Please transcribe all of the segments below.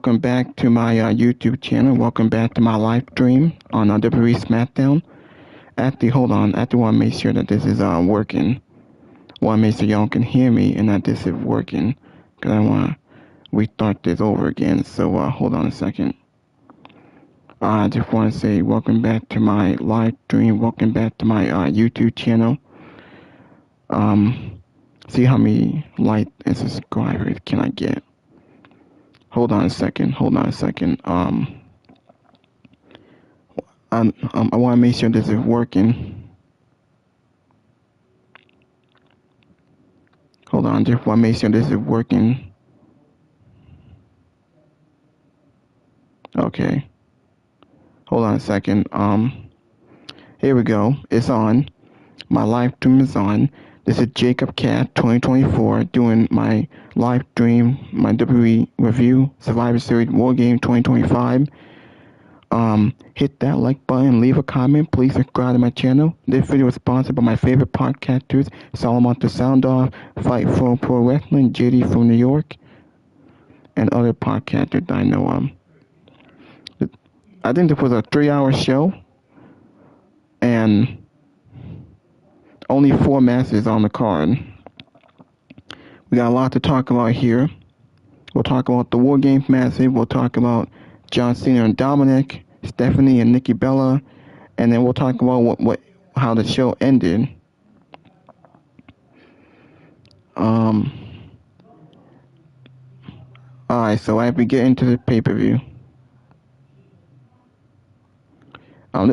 welcome back to my YouTube channel. Welcome back to my live stream on WWE SmackDown. Actually, hold on. I have to want to make sure that this is working. Want to make sure y'all can hear me and that this is working. Because I want to restart this over again. So hold on a second. I just want to say welcome back to my live stream. Welcome back to my YouTube channel. See how many likes and subscribers can I get. Hold on a second. I want to make sure this is working. Hold on, just want to make sure this is working. Okay. Hold on a second. Here we go. It's on. My live stream is on. This is Jacob Cat 2024 doing my live stream, my WWE review, Survivor Series Wargames 2025. Hit that like button, leave a comment, please subscribe to my channel. This video is sponsored by my favorite podcasters, Solomon the Sound Off, Fight for Pro Wrestling, JD from New York, and other podcasters that I know of. I think this was a 3-hour show, and only 4 matches on the card. We got a lot to talk about here. We'll talk about the Wargames match. We'll talk about John Cena and Dominic, Stephanie and Nikki Bella, and then we'll talk about how the show ended. Alright, so as we get into the pay-per-view,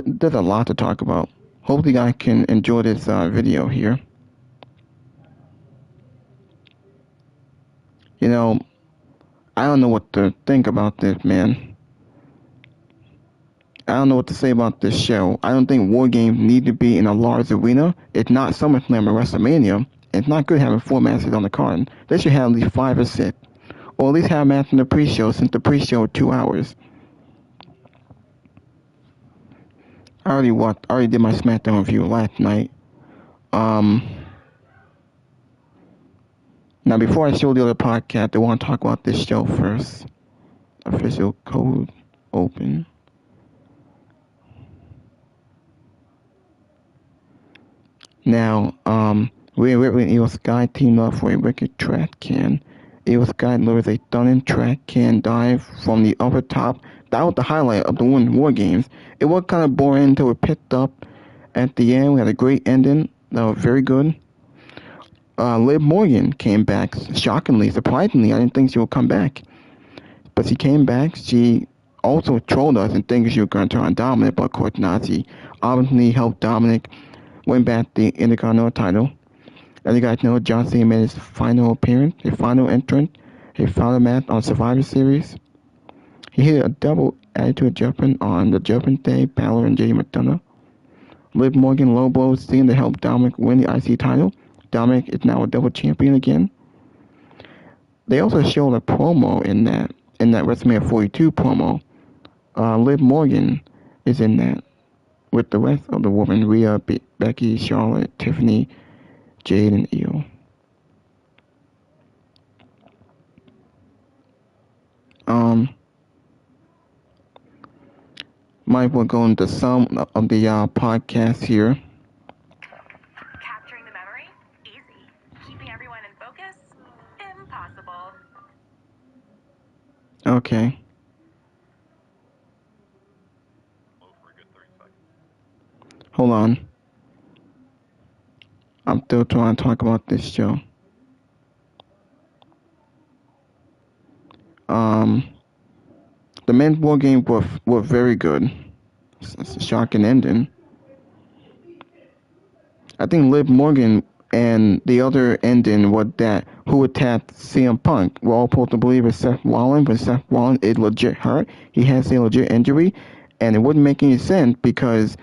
there's a lot to talk about. Hopefully I can enjoy this video here. You know, I don't know what to think about this, man. I don't know what to say about this show. I don't think Wargames need to be in a large arena. It's not SummerSlam or WrestleMania. It's not good having 4 matches on the card. They should have at least 5 or 6. Or at least have a match in the pre-show, since the pre-show is 2 hours. I already did my SmackDown review last night. Now before I show the other podcast, I want to talk about this show first. Official code open. Now, Rhea Ripley and Io Sky team up for a wicked trash can. Io Sky lures a stunning trash can dive from the upper top. That was the highlight of the Wargames. It was kind of boring until it picked up at the end. We had a great ending. That was very good. Liv Morgan came back, shockingly, surprisingly. I didn't think she would come back. But she came back. She also trolled us and thinking she was going to turn on Dominic, but of course not. She obviously helped Dominic win back the Intercontinental title. As you guys know, John Cena made his final appearance, his final entrance, his final match on Survivor Series. He hit a double attitude adjustment on the Judgment Day, Balor and JD McDonough. Liv Morgan low blows Cena to help Dominic win the IC title. Dominic is now a double champion again. They also showed a promo in that WrestleMania 42 promo. Liv Morgan is in that with the rest of the women: Rhea, Becky, Charlotte, Tiffany, Jade, and Io. Might well go into some of the podcasts here. Capturing the memory? Easy. Keeping everyone in focus? Impossible. Okay. Hold on. I'm still trying to talk about this show. The men's war game were very good. It's a shocking ending. I think Liv Morgan and the other ending was that who attacked CM Punk. We're all supposed to believe it's Seth Rollins, but Seth Rollins is legit hurt. He has a legit injury, and it wouldn't make any sense because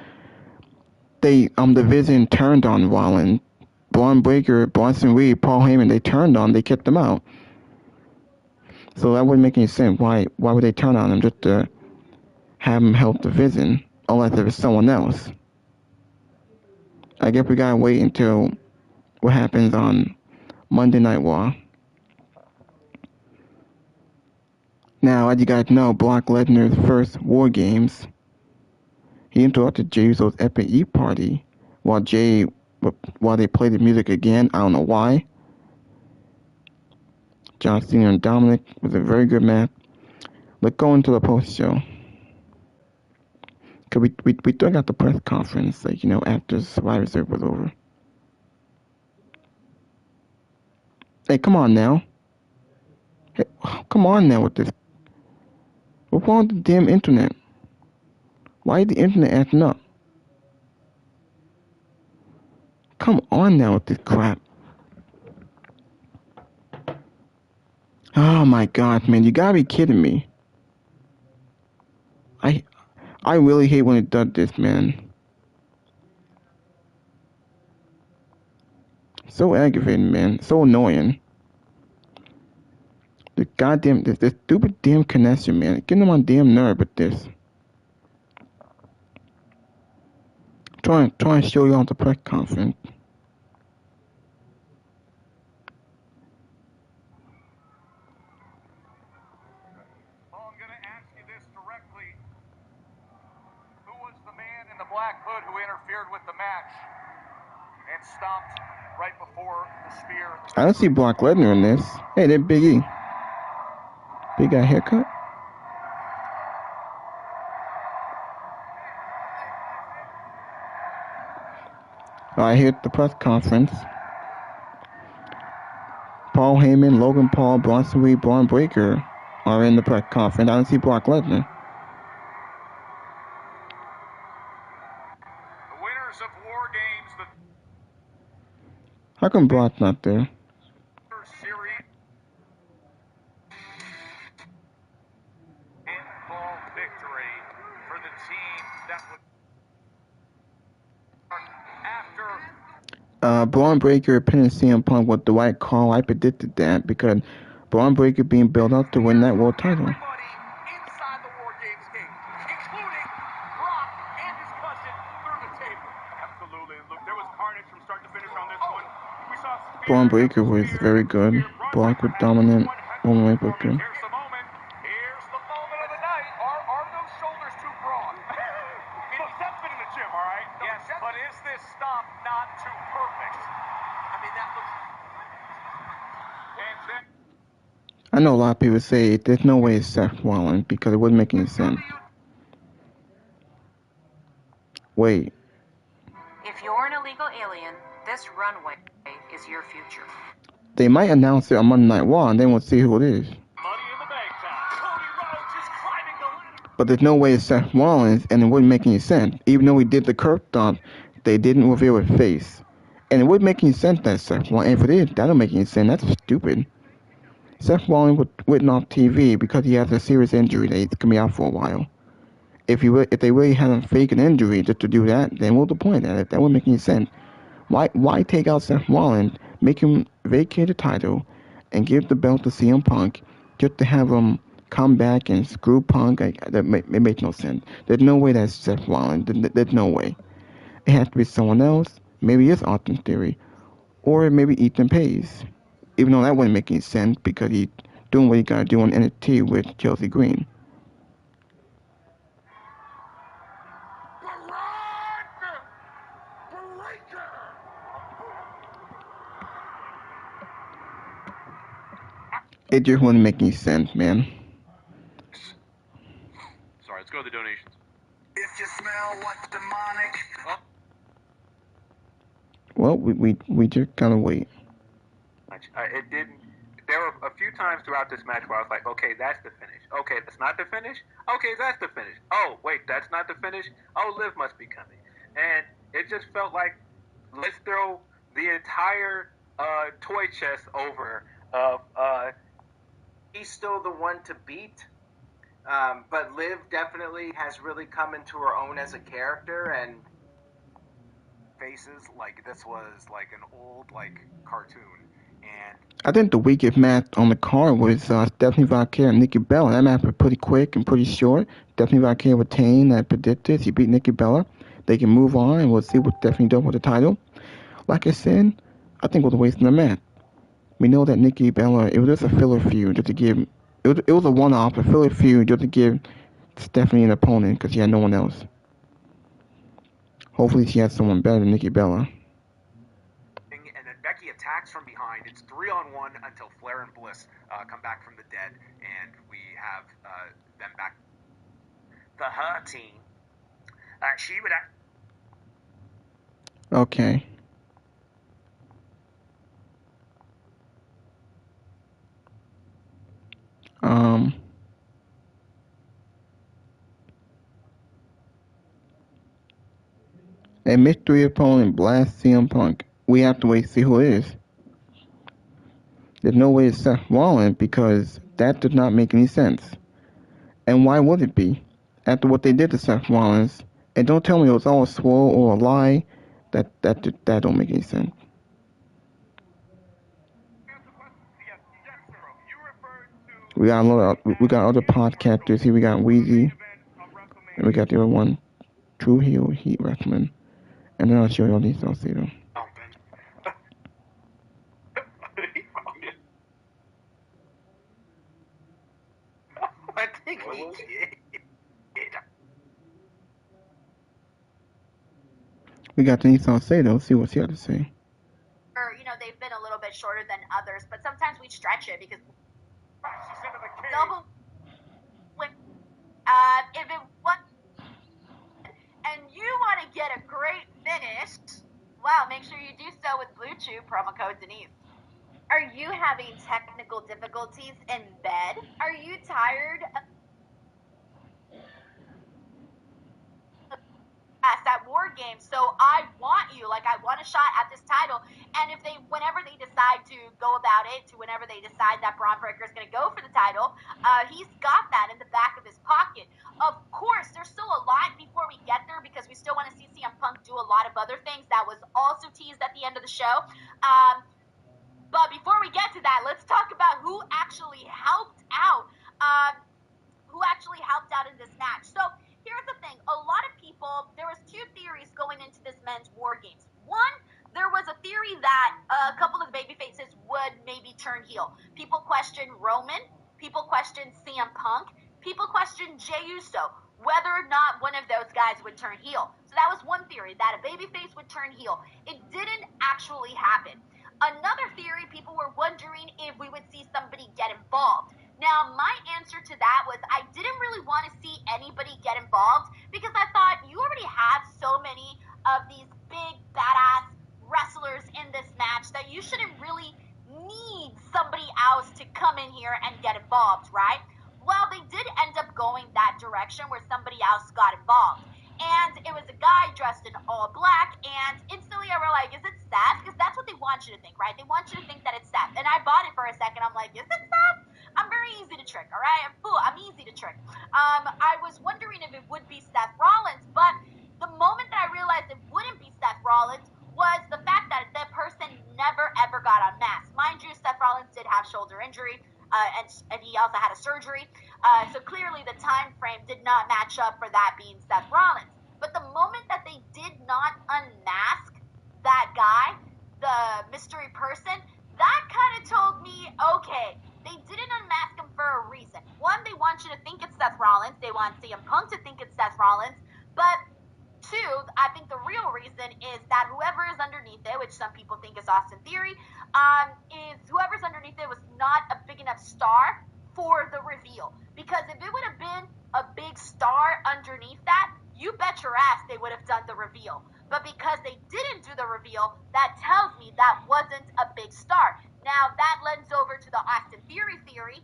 the division turned on Rollins. Braun Breaker, Bronson Reed, Paul Heyman, they kicked them out. So that wouldn't make any sense. Why would they turn on him just to have him help the division, unless it was someone else? I guess we gotta wait until what happens on Monday Night Raw. Now, as you guys know, Brock Lesnar's first Wargames, he interrupted Jey Uso's epic E party while they played the music again. I don't know why. John Cena and Dominic was a very good match. Let's go into the post show. Cause we still got the press conference, like, after Survivor Series was over. Hey, come on now. Hey, come on now with this. What's wrong with the damn internet? Why is the internet acting up? Come on now with this crap. Oh my god, man, you gotta be kidding me. I really hate when it does this, man. So aggravating, man. So annoying. This stupid damn connection, man. Getting on my damn nerve with this. Trying to show you on the press conference. Well, I'm going to ask you this directly. Who was the man in the black hood who interfered with the match and stopped right before the spear? I don't see Brock Lesnar in this. Hey, there's Big E. Big guy haircut. I hear the press conference. Paul Heyman, Logan Paul, Bronson Reed, Braun Breaker are in the press conference. I don't see Brock Lesnar. The winners of Wargames, the How come Brock's not there? series pinfall victory for the team that would after Braun Breaker pinning CM Punk with the right call. I predicted that because Braun Breaker being built up to win that world title. everybody inside the Wargames game, including Brock and his cousin through the table. Absolutely. Look, there was carnage from start to finish on this one. We saw Braun Breaker was very good. Brock was dominant. Roman Reigns was good. Here's the moment. Here's the moment of the night. Are those shoulders too broad? Look, Seth's been in the gym, all right? Yes, but is this stop not too perfect? I mean, that looks... And then... I know a lot of people say there's no way it's Seth Rollins because it wouldn't make any sense. Wait. If you're an illegal alien, this runway is your future. They might announce it on Monday Night Raw and then we'll see who it is. Money in the bank time. Cody Rhodes is climbing the ladder. But there's no way it's Seth Rollins and it wouldn't make any sense. Even though we did the curb stomp, they didn't reveal his face. And it wouldn't make any sense that Seth Rollins, if it is, that don't make any sense. That's stupid. Seth Rollins was written off TV because he has a serious injury that he's going to be out for a while. If they really had him fake an injury just to do that, then what's the point of that? That wouldn't make any sense. Why take out Seth Rollins, make him vacate the title, and give the belt to CM Punk just to have him come back and screw Punk? It makes no sense. There's no way that's Seth Rollins. There's no way. It has to be someone else. Maybe it's Austin Theory. Or maybe Ethan Page. Even though that wouldn't make any sense because he's doing what he got to do on NXT with Chelsea Green. It just wouldn't make any sense, man. Sorry, let's go to the donations. If you smell what's demonic. Well, we just gotta wait. It didn't. There were a few times throughout this match where I was like, okay, that's the finish. Okay, that's not the finish. Okay, that's the finish. Oh, wait, that's not the finish. Oh, Liv must be coming. And it just felt like, let's throw the entire toy chest over of... He's still the one to beat. But Liv definitely has really come into her own as a character, and Faces like this was like an old cartoon, and I think the weakest match on the card was Stephanie Valkyrie and Nikki Bella. That match was pretty quick and pretty short. Stephanie Valkyrie retained that predicted. She beat Nikki Bella. They can move on and we'll see what Stephanie does with the title. Like I said, I think it was a waste of the match. We know that Nikki Bella, it was just a filler feud just to give it was a one-off, a filler feud just to give Stephanie an opponent because she had no one else. Hopefully she has someone better than Nikki Bella. And then Becky attacks from behind. It's 3-on-1 until Flair and Bliss come back from the dead, and we have them back. For her team, she would. Okay. A mystery opponent blasts CM Punk. We have to wait to see who it is. There's no way it's Seth Rollins because that does not make any sense. And why would it be? After what they did to Seth Rollins, and don't tell me it was all a swirl or a lie. That don't make any sense. We got other podcasters here. We got Weezy, and we got the other one, True Heel Heat Wrestling, and then I'll show you all these Salcedo. I think he did. We got Denise Salcedo. Let's see what she had to say. Or, they've been a little bit shorter than others, but sometimes we stretch it because double. If it was, and you want to get a great finish, well, make sure you do so with Blue Chew promo code Denise. Are you having technical difficulties in bed? Are you tired at Wargames? So I want you, I want a shot at this title. And whenever they decide to go about it, whenever they decide that Braun Breaker is going to go for the title, he's got that in the back of his pocket. Of course, there's still a lot before we get there because we still want to see CM Punk do a lot of other things. That was also teased at the end of the show. But before we get to that, let's talk about who actually helped out. In this match. So here's the thing. A lot of people, there was two theories going into this men's War Games. One, there was a theory that a couple of the baby faces would maybe turn heel. People questioned Roman. People questioned CM Punk. People questioned Jey Uso, whether or not one of those guys would turn heel. So that was one theory, that a babyface would turn heel. It didn't actually happen. Another theory, people were wondering if we would see somebody get involved. Now, my answer to that was I didn't really want to see anybody get involved because I thought you already have so many of these big, badass wrestlers in this match that you shouldn't really need somebody else to come in here and get involved, right? Well, they did end up going that direction where somebody else got involved. And it was a guy dressed in all black, and instantly I realized, is it Seth? Because that's what they want you to think, right? They want you to think that it's Seth. And I bought it for a second. I'm like, is it Seth? I'm very easy to trick, all right? I'm easy to trick. I was wondering if it would be Seth Rollins, but the moment that I realized it wouldn't be Seth Rollins was the fact that the person never ever got unmasked. Mind you, Seth Rollins did have shoulder injury, and he also had a surgery. So clearly the time frame did not match up for that being Seth Rollins. But the moment that they did not unmask that guy, the mystery person, that kind of told me, okay, they didn't unmask him for a reason. One, they want you to think it's Seth Rollins. They want CM Punk to think it's Seth Rollins. But two, I think the real reason is that whoever is underneath it, which some people think is Austin Theory, is whoever's underneath it was not a big enough star for the reveal. Because if it would have been a big star underneath that, you bet your ass they would have done the reveal. But because they didn't do the reveal, that tells me that wasn't a big star. Now, that lends over to the Austin Theory theory.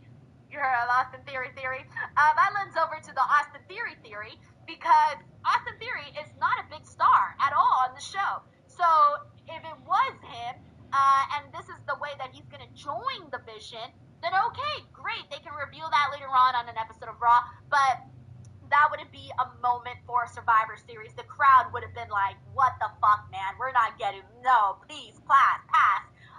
You heard of Austin Theory theory? That lends over to the Austin Theory theory because Austin Theory is not a big star at all on the show. So if it was him, and this is the way that he's going to join the Vision, then okay, great. They can reveal that later on an episode of Raw. But that wouldn't be a moment for Survivor Series. The crowd would have been like, what the fuck, man? We're not getting, no, please, pass.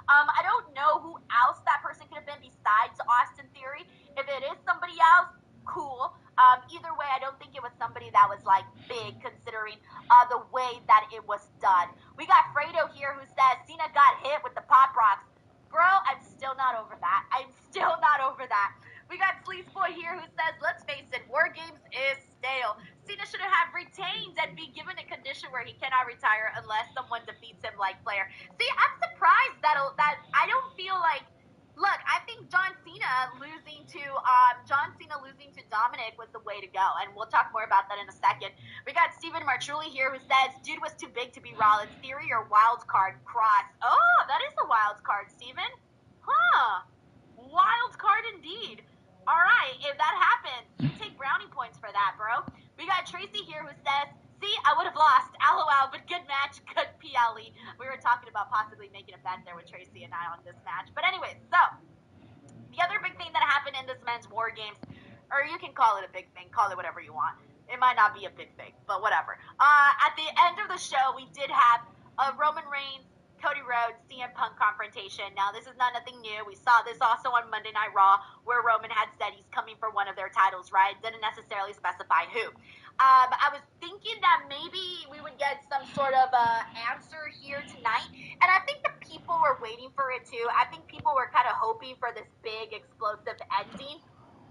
I don't know who else that person could have been besides Austin Theory. If it is somebody else, cool. Either way, I don't think it was somebody that was like big considering the way that it was done. We got Fredo here who says Cena got hit with the pop rocks. Girl, I'm still not over that. We got Sleaze Boy here who says, let's face it, Wargames is stale. Cena should have retained and be given a condition where he cannot retire unless someone defeats him like Flair. See, I'm surprised that I don't feel like. Look, I think John Cena losing to Dominic was the way to go, and we'll talk more about that in a second. We got Steven Martrulli here who says, dude was too big to be Rollins. Theory or wild card cross? Oh, that is a wild card, Steven. Huh. Wild card indeed. All right, if that happens, you take brownie points for that, bro. We got Tracy here who says, see, I would have lost. LOL, but good match, good PLE. We were talking about possibly making a bet there with Tracy and I on this match. But anyway, so the other big thing that happened in this men's War Games, or you can call it a big thing, call it whatever you want. It might not be a big thing, but whatever. At the end of the show, we did have Roman Reigns, Cody Rhodes, CM Punk confrontation. Now, this is not nothing new. We saw this also on Monday Night Raw, where Roman had said he's coming for one of their titles, right? Didn't necessarily specify who. I was thinking that maybe we would get some sort of answer here tonight, and I think the people were waiting for it too. I think people were kind of hoping for this big, explosive ending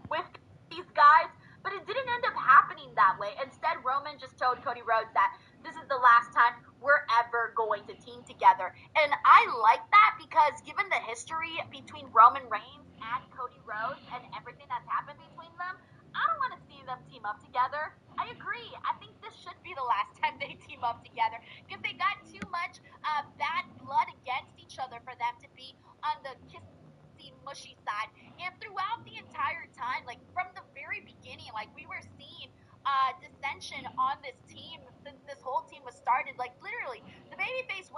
with these guys, but it didn't end up happening that way. Instead, Roman just told Cody Rhodes that this is the last time we're ever going to team together. And I like that because given the history between Roman Reigns and Cody Rhodes and everything that's happened between them, I don't want to see them team up together. I agree. I think this should be the last time they team up together because they got too much bad blood against each other for them to be on the kissy mushy side. And throughout the entire time, like from the very beginning, like we were seeing dissension on this team since this whole team was started. Like literally, the babyfaces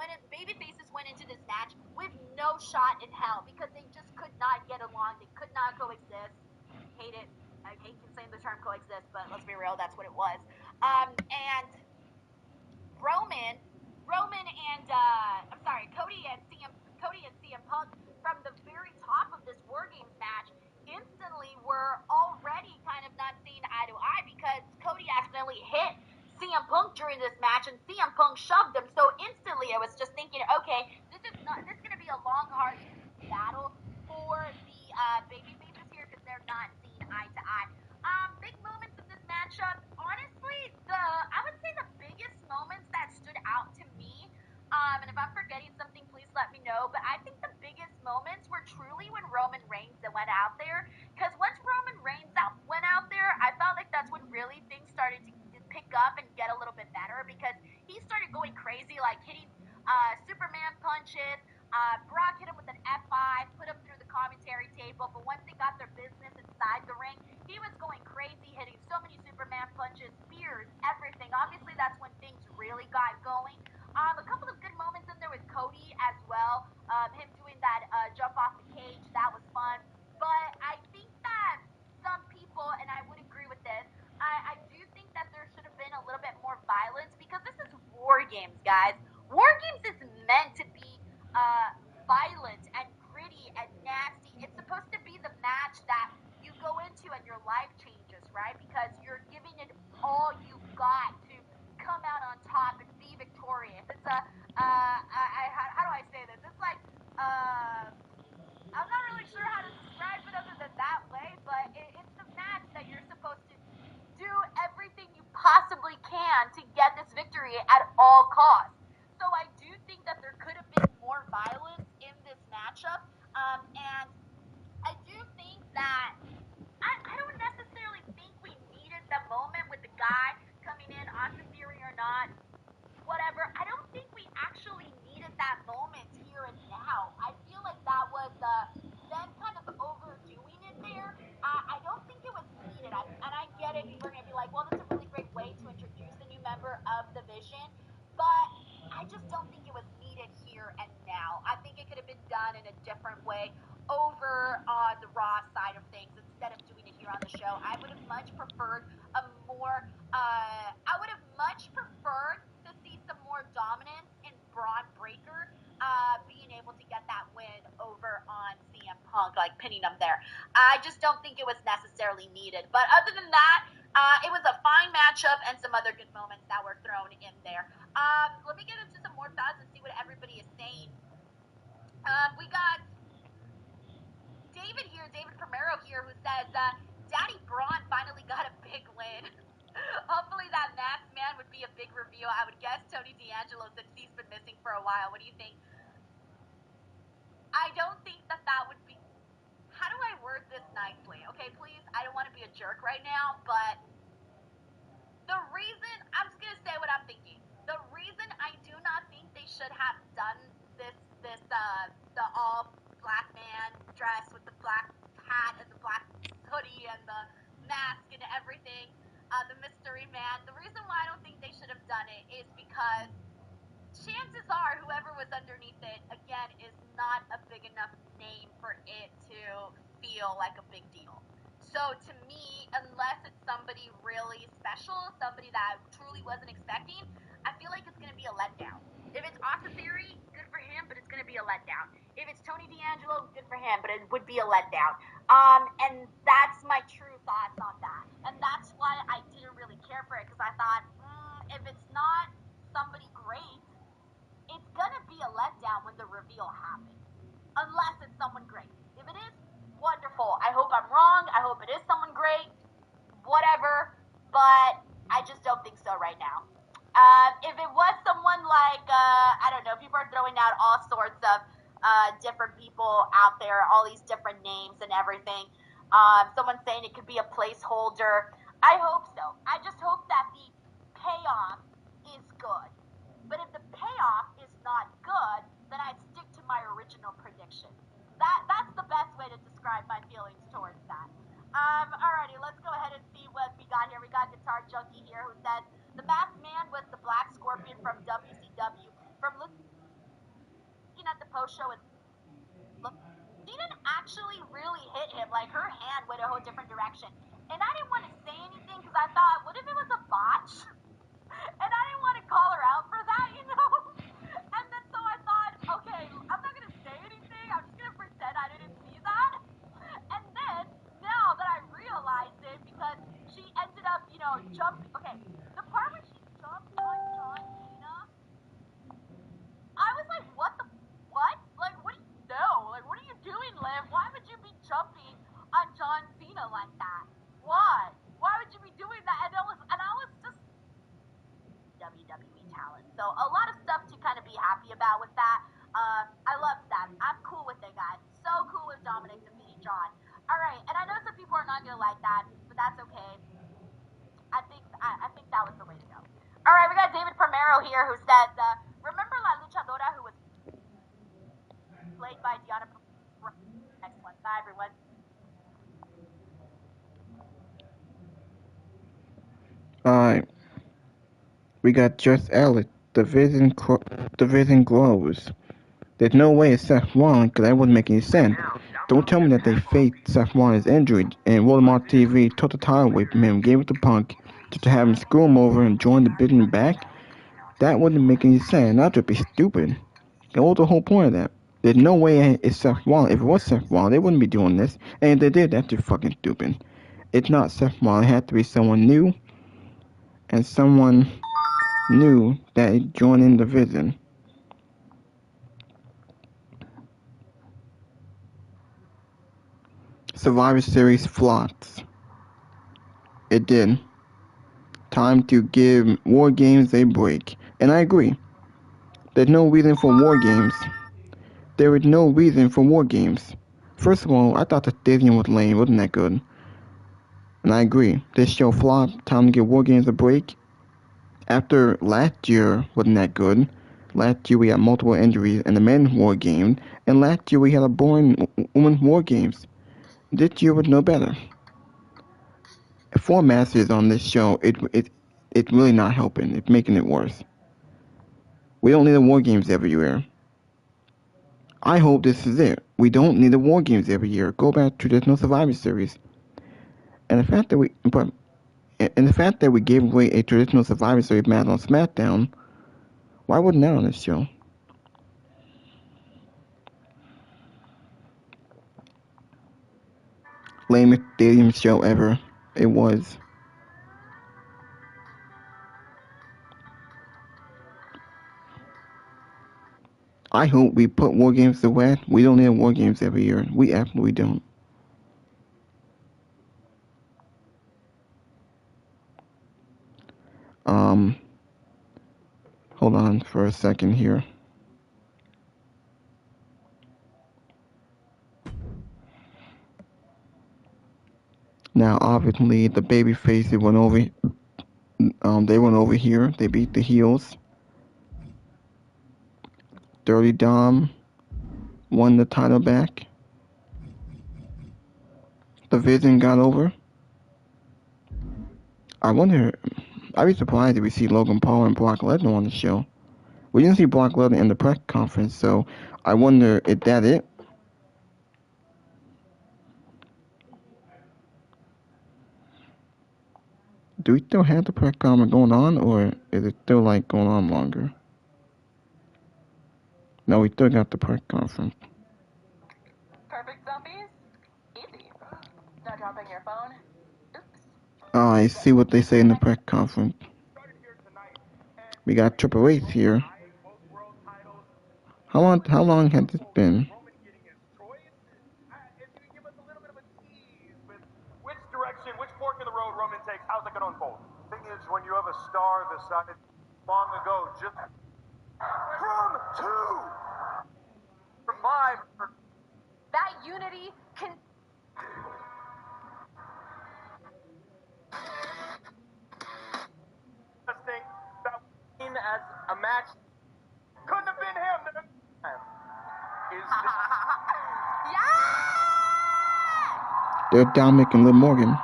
went into this match with no shot in hell because they just could not get along. They could not coexist. Hate it. I hate saying the term coexist, but let's be real, that's what it was. And Roman and Cody and CM Punk from the very top of this War Games match instantly were already kind of not seeing eye to eye because Cody accidentally hit CM Punk during this match and CM Punk shoved him. So instantly I was just thinking, okay, this is going to be a long, hard battle for the baby faces here because they're not seeing eye to eye. Big moments in this matchup. Honestly, I would say the biggest moments that stood out to me, and if I'm forgetting something, please let me know. But I think the biggest moments were truly when Roman Reigns went out there. Because once Roman Reigns went out there, I felt like that's when really things started to pick up and get a little bit better because he started going crazy, like hitting Superman punches. Brock hit him with an F5, put him through the commentary table, but once they got their business inside the ring, he was going crazy, hitting so many Superman punches, spears, everything. Obviously, that's when things really got going. A couple of good moments in there with Cody as well. Him doing that jump off the cage, that was fun. But I think that some people, and I would agree with this, I do think that there should have been a little bit more violence because this is War Games, guys. War Games is meant to be violent and gritty and nasty. It's supposed to be the match that you go into and your life changes, right? Because you're giving it all you've got to come out on top and be victorious. It's how do I say this? It's like, I'm not really sure how to describe it other than that way, but it's the match that you're supposed to do everything you possibly can to get this victory at all costs. So I do think that there could have been more violence in this matchup, and I do think that I don't necessarily think we needed the moment with the guy coming in, Austin Theory or not, whatever. I don't think we actually needed that moment here and now. I feel like that was them kind of overdoing it there. I don't think it was needed. And I get it. People are going to be like, well, that's a really great way to introduce a new member of the Vision. But I just don't think it was needed here and now. I think it could have been done in a different way over on the Raw side of things instead of doing it here on the show. I would have much preferred to see some more dominance in Braun Breaker being able to get that win over on CM Punk, like pinning him there. I just don't think it was necessarily needed. But other than that, it was a fine matchup and some other good moments that were thrown in there. Let me get into some more thoughts and see what everybody is saying. We got David here, David Primero here, who says, Daddy Braun finally got a big win. Hopefully that masked man would be a big reveal. I would guess Tony D'Angelo, since he's been missing for a while. What do you think? I don't think that would be... How do I word this nicely? Okay, please, I don't want to be a jerk right now, but the reason... I'm just going to say what I'm thinking. The reason I do not think they should have done the all black man dress with the black hat and the black hoodie and the mask and everything, the mystery man, the reason why I don't think they should have done it is because chances are whoever was underneath it, again, is not a big enough name for it to feel like a big deal. So to me, unless it's somebody really special, somebody that I truly wasn't expecting, I feel like it's going to be a letdown. If it's Austin Theory, good for him, but it's going to be a letdown. If it's Tony D'Angelo, good for him, but it would be a letdown. And that's my true thoughts on that. And that's why I didn't really care for it, because I thought, if it's not somebody great, it's going to be a letdown when the reveal happens. Unless it's someone great. If it is, wonderful. I hope I'm wrong. I hope it is someone great. Whatever. But I just don't think so right now. If it was someone like, I don't know, people are throwing out all sorts of different people out there, all these different names and everything. Someone's saying it could be a placeholder. I hope so. I just hope that the payoff is good. But if the payoff is not good, then I'd stick to my original prediction. That's the best way to describe my feelings towards that. Alrighty, let's go ahead and see what we got here. We got Guitar Junkie here who says, the masked man was the Black Scorpion from WCW. From looking at the post show, she didn't actually really hit him. Like, her hand went a whole different direction. And I didn't want to say anything because I thought, what if it was a botch? And I didn't want to call her out for that, you know? And then so I thought, okay, I'm not going to say anything. I'm just going to pretend I didn't see that. And then, now that I realized it, because she ended up, jumping. Okay, the part where she jumped on John Cena, I was like, what? Like, what do you know? Like, what are you doing, Liv? Why would you be jumping on John Cena like that? Why? Why would you be doing that? And I was just WWE talent. So a lot of stuff to kind of be happy about with that. I love that. I'm cool with it, guys. So cool with Dominic defeating John. All right, and I know some people are not gonna like that, but that's okay. I think that was the way to go. All right, we got David Primero here who says, remember La Luchadora who was played by Diana? Next one. Bye, everyone. Alright, we got Just Elliott, Division Grows. There's no way it's Seth Rollins, because that wouldn't make any sense. Don't tell me that they faked Seth Rollins' injury and rolled him on TV, took the title away from him, gave it to Punk, just to have him screw him over and join the business back. That wouldn't make any sense. That would be stupid. That was the whole point of that. There's no way it's Seth Rollins. If it was Seth Rollins, they wouldn't be doing this. And if they did, that's just fucking stupid. It's not Seth Rollins. It had to be someone new, and someone new that is joining the vision. Survivor Series flops. It did. Time to give Wargames a break. And I agree. There's no reason for Wargames. There is no reason for Wargames. First of all, I thought the stadium was lame. Wasn't that good? And I agree. This show flopped. Time to give Wargames a break. After last year wasn't that good. Last year we had multiple injuries in the men's war game, and last year we had a boring women's war games. This year was no better. 4 matches on this show, it's really not helping. It's making it worse. We don't need a war games every year. I hope this is it. We don't need a war games every year. Go back to traditional Survivor Series. And the fact that we gave away a traditional Survivor Series match on SmackDown, why wasn't that on this show? Lamest stadium show ever. It was. I hope we put War Games to rest. We don't need War Games every year. We absolutely don't. hold on for a second here. Now, obviously, the babyface went over. They went over here. They beat the heels. Dirty Dom won the title back. The Vision got over. I wonder. I'd be surprised if we see Logan Paul and Brock Lesnar on the show. We didn't see Brock Lesnar in the press conference, so I wonder if that it. Do we still have the press conference going on, or is it still like going on longer? No, we still got the press conference. Perfect selfies? Easy. Not dropping your phone? Oops. I see what they say in the press conference. We got Triple H here. How long has this been? Which direction, which fork in the road Roman takes, how's it going to unfold? The thing is, when you have a star the size long ago, just from 2 from 5. That unity can. Think that as a match couldn't have been him. Is Yeah! They're Dominic and Liv Morgan.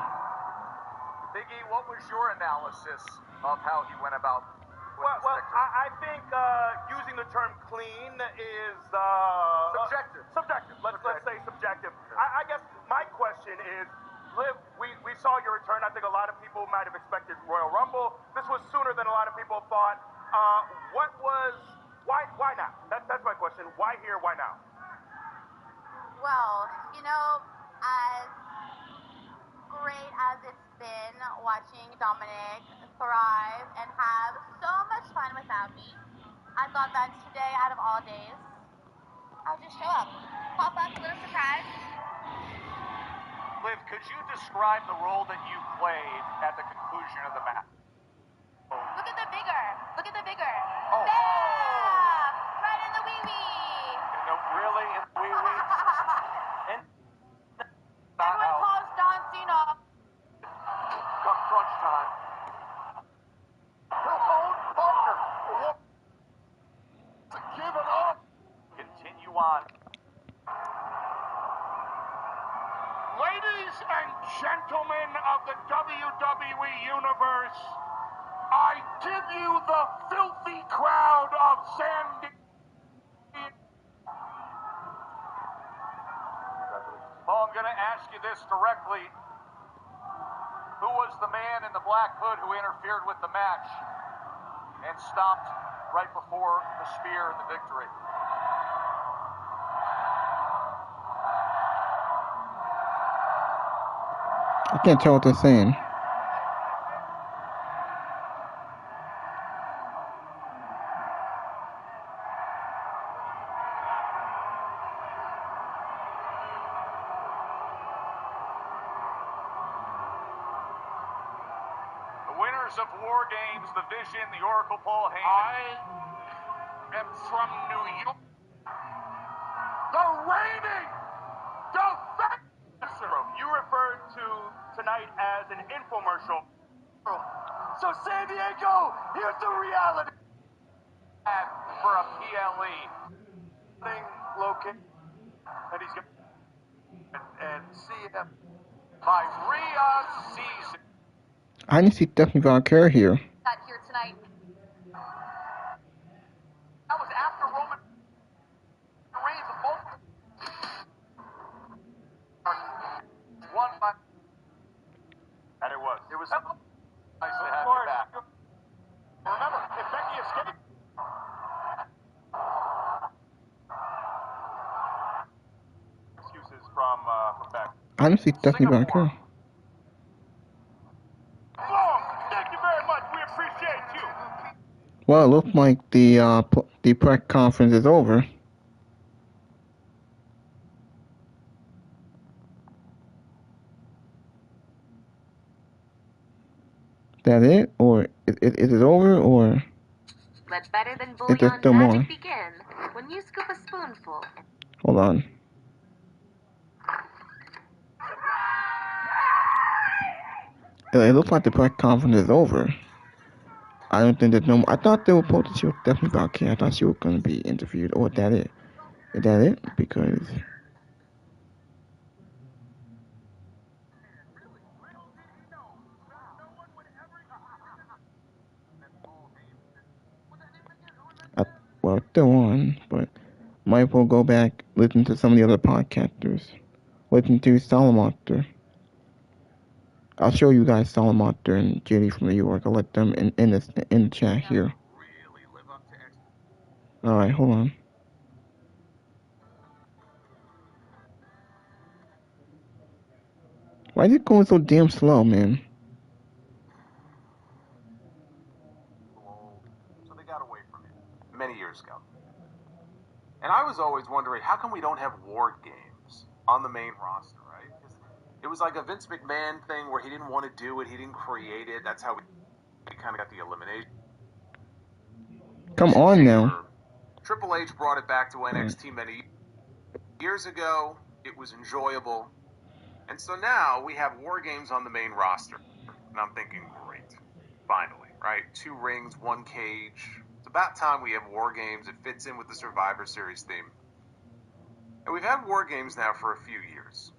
Biggie, what was your analysis of how he went about? Well, I think using the term clean is subjective. Subjective. Let's say subjective. I guess my question is, Liv, we saw your return. I think a lot of people might have expected Royal Rumble. This was sooner than a lot of people thought. Why now? That's my question. Why here? Why now? Well, as great as it's been watching Dominic thrive and have so much fun without me, I thought that today, out of all days, I'll just show up. Pop up, a little surprise. Liv, could you describe the role that you played at the conclusion of the match? Look at the vigor. Look at the vigor. Oh. Bam! Right in the wee-wee. Really? In the wee-wee? And Everyone calls Don Cena. come crunch time. Her own partner. Give it up. Continue on. Ladies and gentlemen of the WWE Universe, I give you the filthy crowd of San Diego. Oh, I'm going to ask you this directly. Who was the man in the black hood who interfered with the match and stopped right before the spear and the victory? I can't tell what they're saying. The winners of Wargames, the Vision, the Oracle, Paul Heyman. I am from New York. The reigning defender. You referred to tonight as an infomercial. So San Diego, here's the reality. For a PLE. Located. And he's going to and see him by Rhea season. I didn't see Stephanie Valkyrie here. Not here tonight. That was after Roman Reigns won by. And it was. It was nice to have you back. Remember, if Becky escaped. Excuses from back. I didn't see Stephanie Valkyrie. Thank you very much. We appreciate you. Well, it looks like the press conference is over. That it? Or is it over? Or Let better than is there bouillon still magic more? begin when you scoop a spoonful. Hold on. It looks like the press conference is over. I don't think there's no more. I thought they were supposed to show Stephanie Valkyrie. I thought she was going to be interviewed. Or is that it? Is that it? Because well, it's still on, but might as well go back, listen to some of the other podcasters. Listen to Salamander. I'll show you guys Salamander and JD from New York. I'll let them in the chat here. Alright, hold on. Why is it going so damn slow, man? So they got away from it many years ago. And I was always wondering, how come we don't have war games on the main roster, right? Because it was like a Vince McMahon thing where he didn't want to do it, he didn't create it. That's how we kind of got the elimination. Come on now. Triple H brought it back to NXT many years ago. It was enjoyable. And so now we have War Games on the main roster. And I'm thinking, great. Finally, right? 2 rings, 1 cage. It's about time we have War Games. It fits in with the Survivor Series theme. And we've had War Games now for a few years.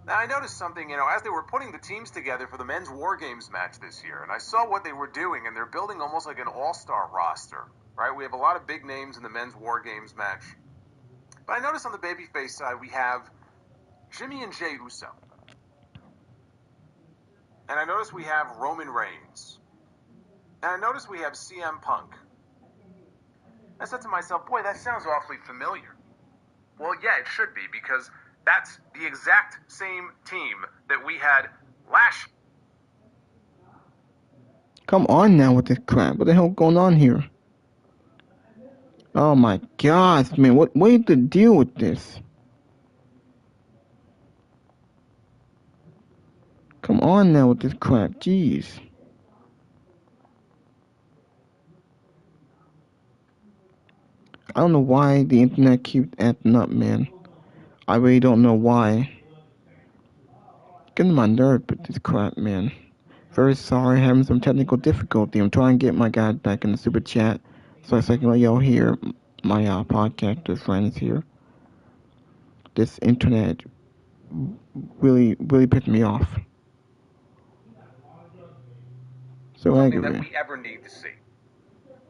Now, I noticed something, as they were putting the teams together for the men's War Games match this year, and I saw what they were doing, and they're building almost like an all-star roster, right? We have a lot of big names in the men's War Games match. But I noticed on the babyface side, we have Jimmy and Jey Uso. And I noticed we have Roman Reigns. And I noticed we have CM Punk. I said to myself, boy, that sounds awfully familiar. Well, yeah, it should be, because that's the exact same team that we had last. Come on now with this crap. What the hell going on here? Oh my gosh, man. What is the deal with this? Come on now with this crap. Jeez. I don't know why the internet keeps acting up, man. I really don't know why. Getting my nerve with this crap, man. Very sorry, having some technical difficulty. I'm trying to get my guys back in the super chat so I can let y'all hear my podcaster friends here. This internet really pissed me off. So Something that aggravating. we ever need to see.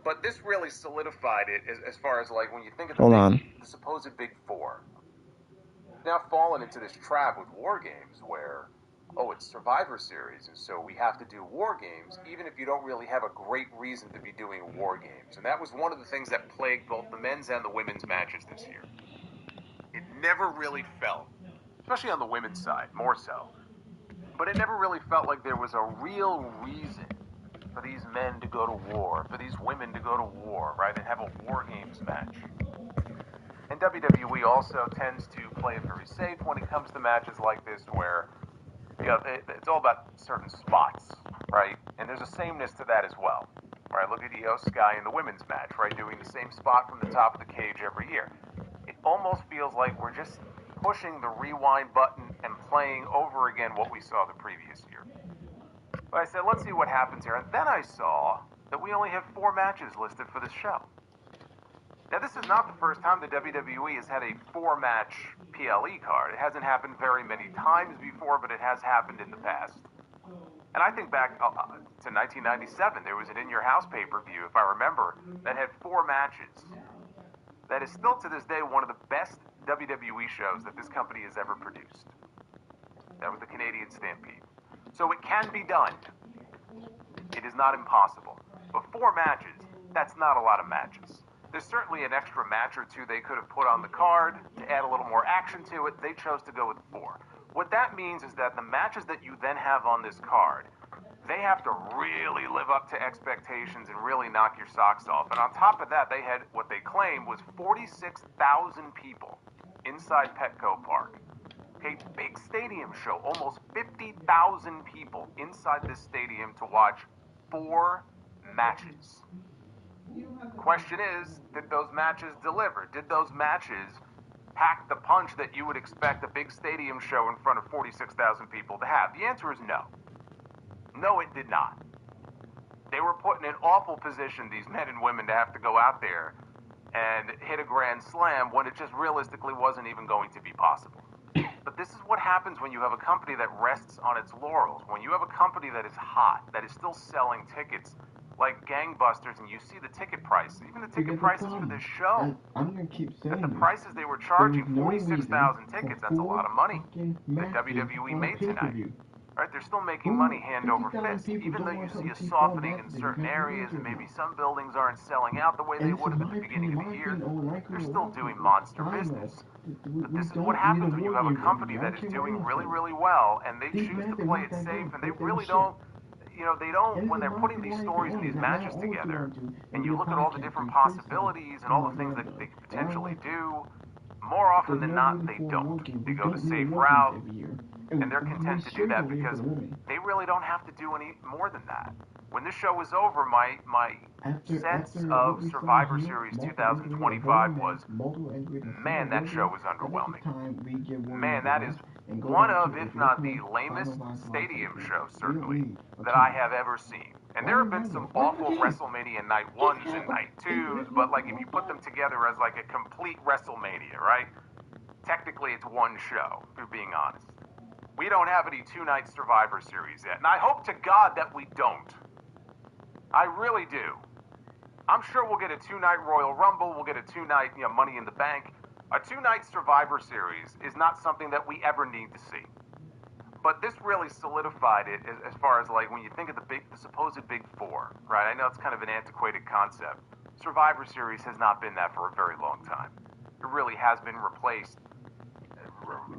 But this really solidified it as far as like when you think of Hold the supposed big 4. Now fallen into this trap with War Games where, it's Survivor Series, and so we have to do War Games, even if you don't really have a great reason to be doing War Games. And that was one of the things that plagued both the men's and the women's matches this year. It never really felt, especially on the women's side, more so, but it never really felt like there was a real reason for these men to go to war, for these women to go to war, right, and have a War Games match. And WWE also tends to play it very safe when it comes to matches like this where, it's all about certain spots, right? And there's a sameness to that as well, right? Look at Io Sky in the women's match, right? Doing the same spot from the top of the cage every year. It almost feels like we're just pushing the rewind button and playing over again what we saw the previous year. But I said, let's see what happens here. And then I saw that we only have 4 matches listed for this show. Now, this is not the first time the WWE has had a 4-match PLE card. It hasn't happened very many times before, but it has happened in the past. And I think back to 1997, there was an In Your House pay-per-view, if I remember, that had 4 matches. That is still to this day one of the best WWE shows that this company has ever produced. That was the Canadian Stampede. So it can be done. It is not impossible. But 4 matches, that's not a lot of matches. There's certainly an extra match or 2 they could have put on the card to add a little more action to it. They chose to go with 4. What that means is that the matches that you then have on this card, they have to really live up to expectations and really knock your socks off. And on top of that, they had what they claimed was 46,000 people inside Petco Park. Okay, big stadium show, almost 50,000 people inside this stadium to watch 4 matches. Question is, did those matches deliver? Did those matches pack the punch that you would expect a big stadium show in front of 46,000 people to have? The answer is no. No, it did not. They were put in an awful position, these men and women, to have to go out there and hit a grand slam when it just realistically wasn't even going to be possible. But this is what happens when you have a company that rests on its laurels. When you have a company that is hot, that is still selling tickets like gangbusters, and you see the ticket price, even the ticket prices for this show, I'm gonna keep saying at the prices they were charging, 46,000 tickets, that's a lot of money that WWE made tonight. Right? They're still making money hand over fist, even though you see a softening in certain areas, and maybe some buildings aren't selling out the way they would have at the beginning of the year. They're still doing monster business. But this is what happens when you have a company that is doing really, really well, and they choose to play it safe, and they really don't, they don't, when they're putting these stories and these matches together, and you look at all the different possibilities and all the things that they could potentially do, more often than not, they don't. They go the safe route, and they're content to do that because they really don't have to do any more than that. When this show was over, my sense of Survivor Series 2025 was, man, that show was underwhelming. Man, that is one of, if not the lamest stadium show, certainly, that I have ever seen. And there have been some awful WrestleMania Night 1s and Night 2s, but like if you put them together as like a complete WrestleMania, right? Technically it's one show, if you're being honest. We don't have any 2-night Survivor Series yet, and I hope to God that we don't. I really do. I'm sure we'll get a 2-night Royal Rumble, we'll get a 2-night, Money in the Bank. A 2-night Survivor Series is not something that we ever need to see. But this really solidified it as far as like when you think of the supposed Big Four, right? I know it's kind of an antiquated concept. Survivor Series has not been that for a very long time. It really has been replaced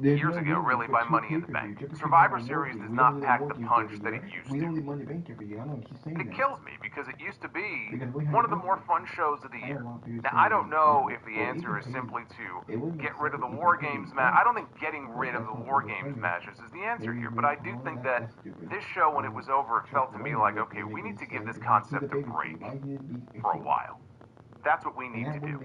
years ago, really, by Money in the Bank. Survivor Series does not pack the punch that it used to. And it kills me because it used to be one of the more fun shows of the year. Now, I don't know if the answer is simply to get rid of the War Games match. I don't think getting rid of the War Games matches is the answer here, but I do think that this show, when it was over, it felt to me like, okay, we need to give this concept a break for a while. That's what we need to do.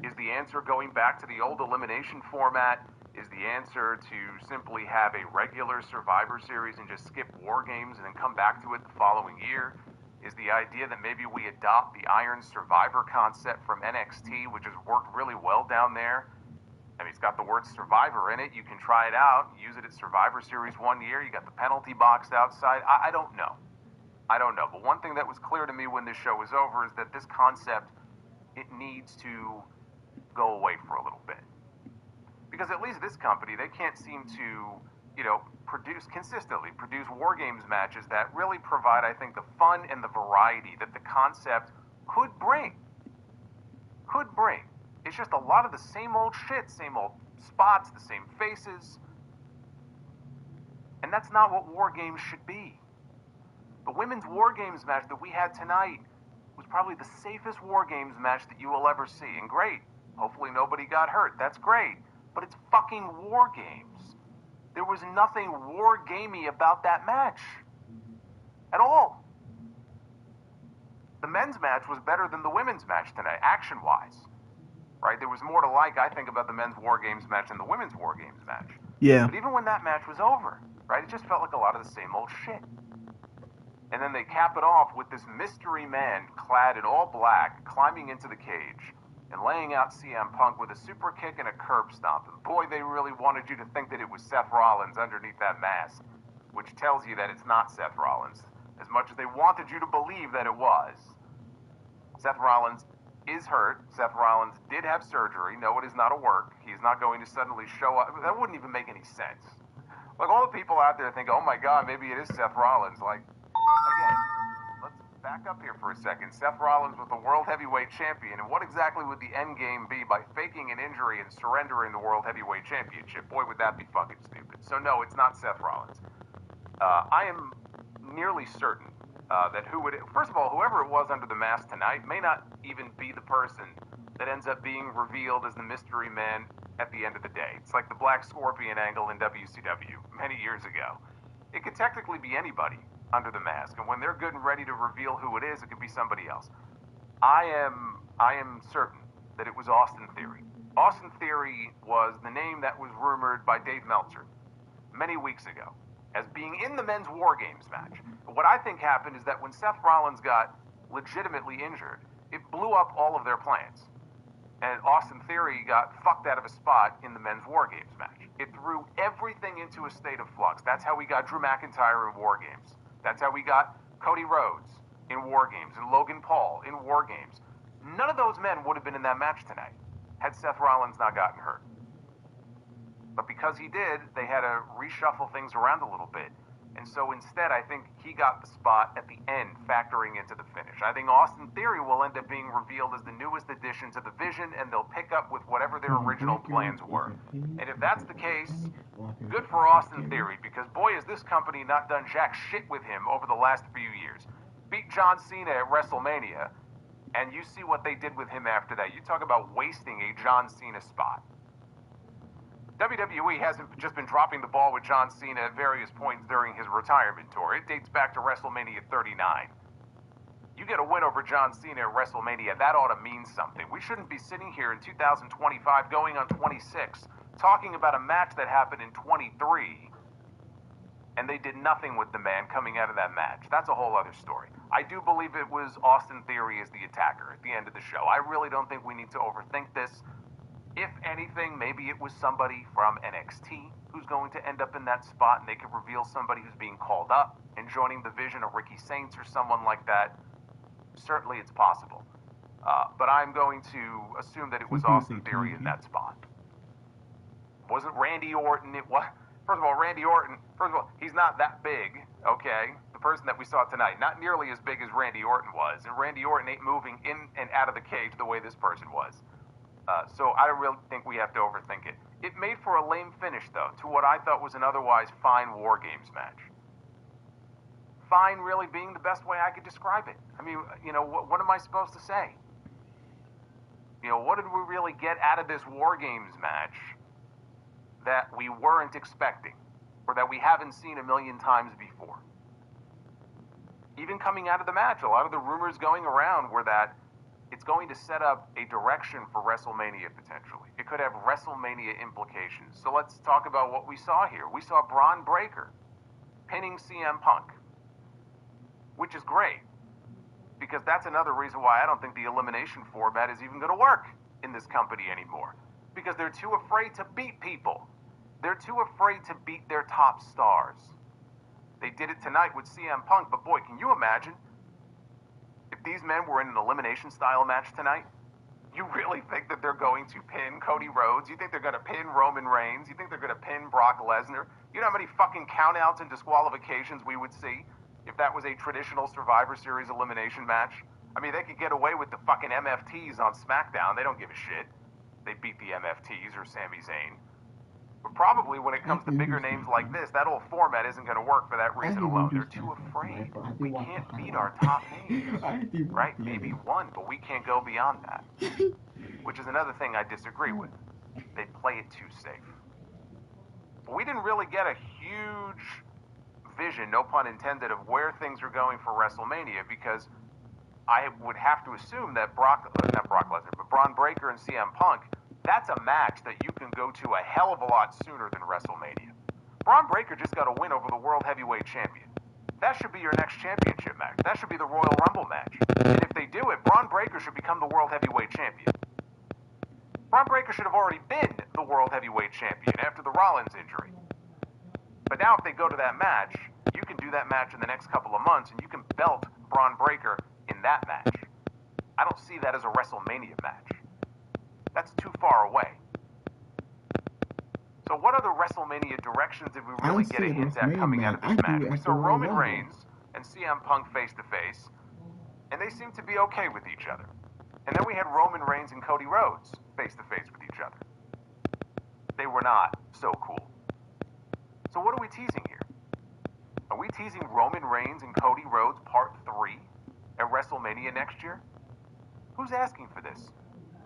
Is the answer going back to the old elimination format? Is the answer to simply have a regular Survivor Series and just skip War Games and then come back to it the following year? Is the idea that maybe we adopt the Iron Survivor concept from NXT, which has worked really well down there? I mean, it's got the word Survivor in it. You can try it out, use it at Survivor Series one year. You got the penalty box outside. I don't know. I don't know. But one thing that was clear to me when this show was over is that this concept, it needs to go away for a little bit. Because at least this company, they can't seem to, produce War Games matches that really provide, I think, the fun and the variety that the concept could bring. It's just a lot of the same old shit, same old spots, the same faces. And that's not what War Games should be. The women's War Games match that we had tonight was probably the safest War Games match that you will ever see. And great. Hopefully nobody got hurt. That's great. But it's fucking War Games. There was nothing War Gamey about that match. At all. The men's match was better than the women's match tonight, action-wise. Right? There was more to like, I think, about the men's War Games match than the women's War Games match. Yeah. But even when that match was over, right, it just felt like a lot of the same old shit. And then they cap it off with this mystery man clad in all black climbing into the cage and laying out CM Punk with a super kick and a curb stomp. And boy, they really wanted you to think that it was Seth Rollins underneath that mask, which tells you that it's not Seth Rollins, as much as they wanted you to believe that it was. Seth Rollins is hurt. Seth Rollins did have surgery. No, it is not a work. He's not going to suddenly show up. That wouldn't even make any sense. Like, all the people out there think, oh my God, maybe it is Seth Rollins. Like, again, let's back up here for a second. Seth Rollins was the World Heavyweight Champion, and what exactly would the end game be by faking an injury and surrendering the World Heavyweight Championship? Boy, would that be fucking stupid. So no, it's not Seth Rollins. I am nearly certain that first of all, whoever it was under the mask tonight may not even be the person that ends up being revealed as the mystery man at the end of the day. It's like the Black Scorpion angle in WCW many years ago. It could technically be anybody. under the mask. And when they're good and ready to reveal who it is, it could be somebody else. I am certain that it was Austin Theory. Austin Theory was the name that was rumored by Dave Meltzer many weeks ago as being in the men's War Games match. What I think happened is that when Seth Rollins got legitimately injured, it blew up all of their plans. And Austin Theory got fucked out of a spot in the men's War Games match. It threw everything into a state of flux. That's how we got Drew McIntyre in War Games. That's how we got Cody Rhodes in War Games and Logan Paul in War Games. None of those men would have been in that match tonight had Seth Rollins not gotten hurt. But because he did, they had to reshuffle things around a little bit. And so instead, I think he got the spot at the end, factoring into the finish. I think Austin Theory will end up being revealed as the newest addition to the Vision, and they'll pick up with whatever their original plans were. And if that's the case, good for Austin Theory, because boy, has this company not done jack shit with him over the last few years. Beat John Cena at WrestleMania, and you see what they did with him after that. You talk about wasting a John Cena spot. WWE hasn't just been dropping the ball with John Cena at various points during his retirement tour. It dates back to WrestleMania 39. You get a win over John Cena at WrestleMania, that ought to mean something. We shouldn't be sitting here in 2025 going on 26 talking about a match that happened in 23 and they did nothing with the man coming out of that match. That's a whole other story. I do believe it was Austin Theory as the attacker at the end of the show. I really don't think we need to overthink this. If anything, maybe it was somebody from NXT who's going to end up in that spot, and they could reveal somebody who's being called up and joining the Vision, of Ricky Saints or someone like that. Certainly it's possible. But I'm going to assume that it was Austin Theory in that spot. Wasn't Randy Orton. First of all, Randy Orton, he's not that big, okay? The person that we saw tonight, not nearly as big as Randy Orton was. And Randy Orton ain't moving in and out of the cage the way this person was. So I don't really think we have to overthink it. It made for a lame finish, though, to what I thought was an otherwise fine War Games match. Fine really being the best way I could describe it. I mean, you know, what am I supposed to say? You know, what did we really get out of this War Games match that we weren't expecting, or that we haven't seen a million times before? Even coming out of the match, a lot of the rumors going around were that it's going to set up a direction for WrestleMania potentially. It could have WrestleMania implications. So let's talk about what we saw here. We saw Braun Breaker pinning CM Punk, which is great, because that's another reason why I don't think the elimination format is even going to work in this company anymore. Because they're too afraid to beat people. They're too afraid to beat their top stars. They did it tonight with CM Punk, but boy, can you imagine if these men were in an elimination style match tonight? You really think that they're going to pin Cody Rhodes? You think they're going to pin Roman Reigns? You think they're going to pin Brock Lesnar? You know how many fucking countouts and disqualifications we would see if that was a traditional Survivor Series elimination match? I mean, they could get away with the fucking MFTs on SmackDown. They don't give a shit. They beat the MFTs or Sami Zayn. But probably when it comes to bigger names like this, that old format isn't going to work for that reason alone. They're too afraid. We can't beat our top names, right? Maybe one, but we can't go beyond that. Which is another thing I disagree with. They play it too safe. But we didn't really get a huge vision, no pun intended, of where things are going for WrestleMania, because I would have to assume that not Brock Lesnar, but Braun Breaker and CM Punk, that's a match that you can go to a hell of a lot sooner than WrestleMania. Braun Breaker just got a win over the World Heavyweight Champion. That should be your next championship match. That should be the Royal Rumble match. And if they do it, Braun Breaker should become the World Heavyweight Champion. Braun Breaker should have already been the World Heavyweight Champion after the Rollins injury. But now if they go to that match, you can do that match in the next couple of months, and you can belt Braun Breaker in that match. I don't see that as a WrestleMania match. That's too far away. So what other WrestleMania directions did we really get a hint at coming out of this match? We saw Roman Reigns and CM Punk face-to-face, and they seemed to be okay with each other. And then we had Roman Reigns and Cody Rhodes face-to-face with each other. They were not so cool. So what are we teasing here? Are we teasing Roman Reigns and Cody Rhodes Part 3 at WrestleMania next year? Who's asking for this?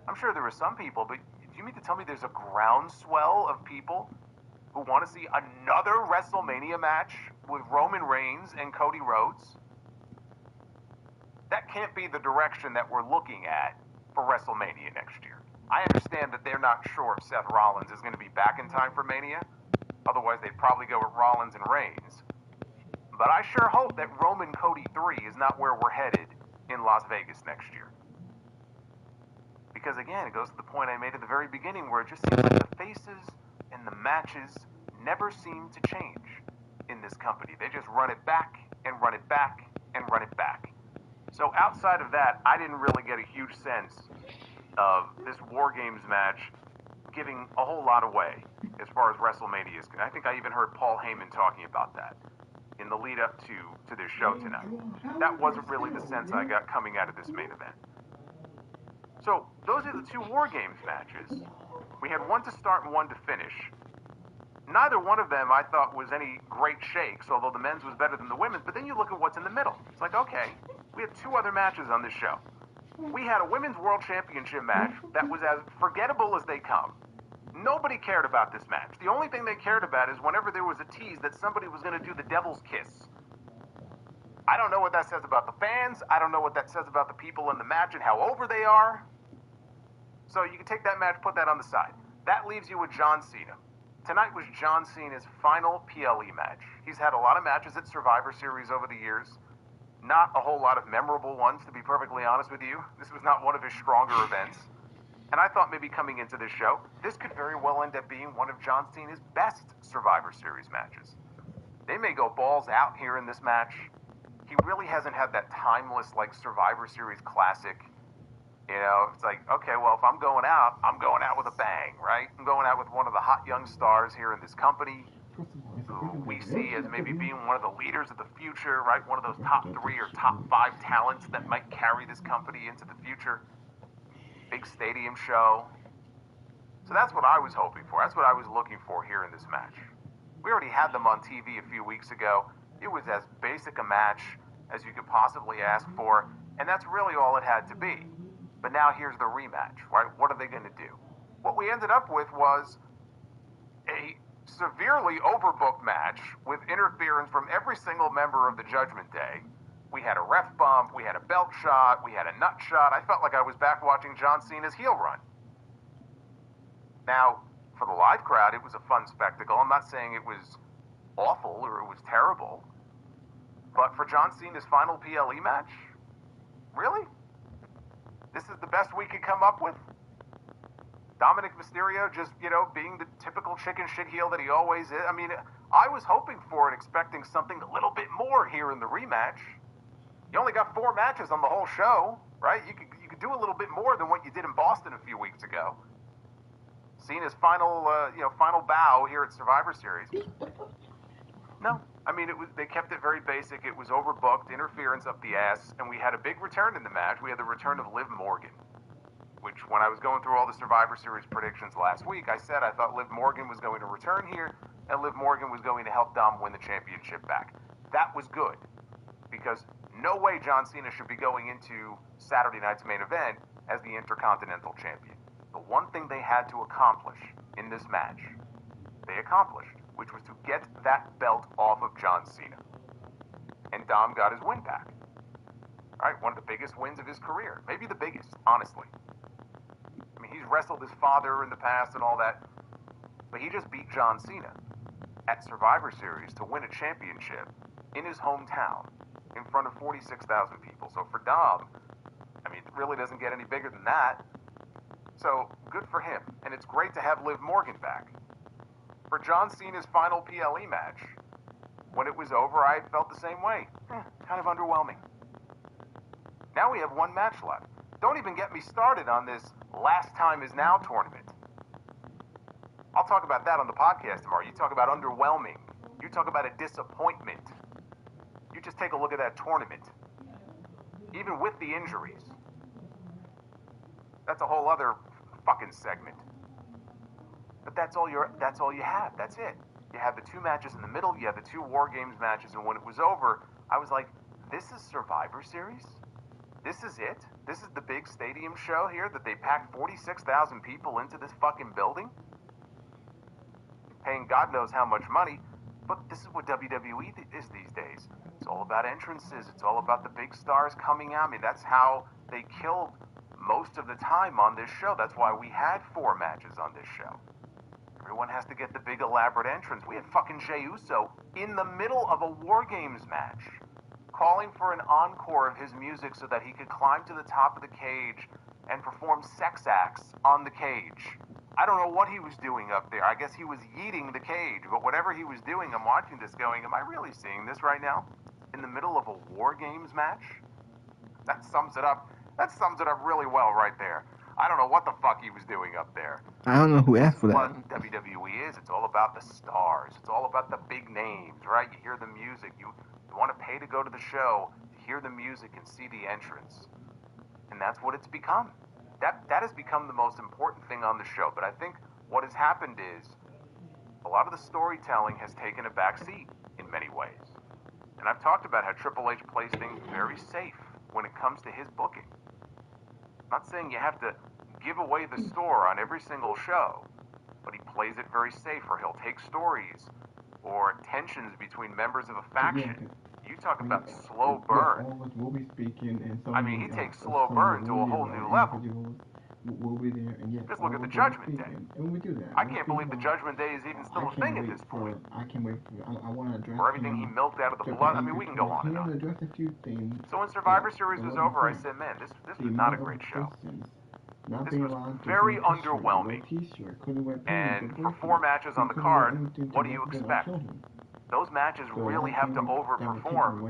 I'm sure there are some people, but do you mean to tell me there's a groundswell of people who want to see another WrestleMania match with Roman Reigns and Cody Rhodes. That can't be the direction that we're looking at for WrestleMania next year. I understand that they're not sure if Seth Rollins is going to be back in time for Mania. Otherwise, they'd probably go with Rollins and Reigns. But I sure hope that Roman Cody 3 is not where we're headed in Las Vegas next year. Because again, it goes to the point I made at the very beginning where it just seems like the faces and the matches never seem to change in this company. They just run it back and run it back and run it back. So outside of that, I didn't really get a huge sense of this Wargames match giving a whole lot away as far as WrestleMania is concerned. I think I even heard Paul Heyman talking about that in the lead up to this show tonight. That wasn't really the sense I got coming out of this main event. So those are the two Wargames matches. We had one to start and one to finish. Neither one of them I thought was any great shakes, although the men's was better than the women's. But then you look at what's in the middle. It's like, okay, we had two other matches on this show. We had a Women's World Championship match that was as forgettable as they come. Nobody cared about this match. The only thing they cared about is whenever there was a tease that somebody was going to do the devil's kiss. I don't know what that says about the fans. I don't know what that says about the people in the match and how over they are. So you can take that match, put that on the side. That leaves you with John Cena. Tonight was John Cena's final PLE match. He's had a lot of matches at Survivor Series over the years. Not a whole lot of memorable ones, to be perfectly honest with you. This was not one of his stronger events. And I thought maybe coming into this show, this could very well end up being one of John Cena's best Survivor Series matches. They may go balls out here in this match. He really hasn't had that timeless, like, Survivor Series classic. You know, it's like, okay, well, if I'm going out with a bang, right? I'm going out with one of the hot young stars here in this company, who we see as maybe being one of the leaders of the future, right? One of those top 3 or top 5 talents that might carry this company into the future. Big stadium show. So that's what I was hoping for. That's what I was looking for here in this match. We already had them on TV a few weeks ago. It was as basic a match as you could possibly ask for, and that's really all it had to be. But now here's the rematch, right? What are they going to do? What we ended up with was a severely overbooked match with interference from every single member of the Judgment Day. We had a ref bump, we had a belt shot, we had a nut shot. I felt like I was back watching John Cena's heel run. Now, for the live crowd, it was a fun spectacle. I'm not saying it was awful or it was terrible. But for John Cena's final PLE match? Really? This is the best we could come up with? Dominic Mysterio just, being the typical chicken shit heel that he always is. I mean, I was hoping for and expecting something a little bit more here in the rematch. You only got 4 matches on the whole show, right? You could do a little bit more than what you did in Boston a few weeks ago. Cena's final bow here at Survivor Series. No, I mean, they kept it very basic. It was overbooked, interference up the ass, and we had a big return in the match. We had the return of Liv Morgan, which when I was going through all the Survivor Series predictions last week, I said I thought Liv Morgan was going to return here, and Liv Morgan was going to help Dom win the championship back. That was good, because no way John Cena should be going into Saturday night's main event as the Intercontinental Champion. The one thing they had to accomplish in this match, they accomplished, which was to get that belt off of John Cena. And Dom got his win back. All right, one of the biggest wins of his career. Maybe the biggest, honestly. I mean, he's wrestled his father in the past and all that, but he just beat John Cena at Survivor Series to win a championship in his hometown in front of 46,000 people. So for Dom, I mean, it really doesn't get any bigger than that. So good for him. And it's great to have Liv Morgan back. For John Cena's final PLE match, when it was over, I felt the same way. Kind of underwhelming. Now we have one match left. Don't even get me started on this Last Time Is Now tournament. I'll talk about that on the podcast tomorrow. You talk about underwhelming. You talk about a disappointment. You just take a look at that tournament. Even with the injuries. That's a whole other fucking segment. But that's all you have. That's it. You have the 2 matches in the middle, you have the 2 Wargames matches, and when it was over, I was like, this is Survivor Series? This is it? This is the big stadium show here that they packed 46,000 people into this fucking building? Paying God knows how much money, But this is what WWE is these days. It's all about entrances. It's all about the big stars coming out. I mean, that's how they killed most of the time on this show. That's why we had 4 matches on this show. Everyone has to get the big elaborate entrance. We had fucking Jey Uso in the middle of a War Games match, calling for an encore of his music so that he could climb to the top of the cage and perform sex acts on the cage. I don't know what he was doing up there. I guess he was yeeting the cage, but whatever he was doing, I'm watching this going, am I really seeing this right now? In the middle of a War Games match? That sums it up. That sums it up really well right there. I don't know what the fuck he was doing up there. I don't know who asked for that. What WWE is. It's all about the stars. It's all about the big names, right? You hear the music. You want to pay to go to the show, to hear the music and see the entrance. And that's what it's become. That has become the most important thing on the show. But I think what has happened is a lot of the storytelling has taken a back seat in many ways. And I've talked about how Triple H plays things very safe when it comes to his booking. I'm not saying you have to give away the store on every single show, but he plays it very safe, or he'll take stories or tensions between members of a faction. You talk about slow burn. I mean, he takes slow burn to a whole new level. Just look at the Judgment Day. I can't believe the Judgment Day is even still a thing at this point. For everything he milked out of the blood, I mean, we can go on and on. So when Survivor Series was over, I said, man, this was not a great show. This was very underwhelming. And for 4 matches on the card, what do you expect? Those matches really have to overperform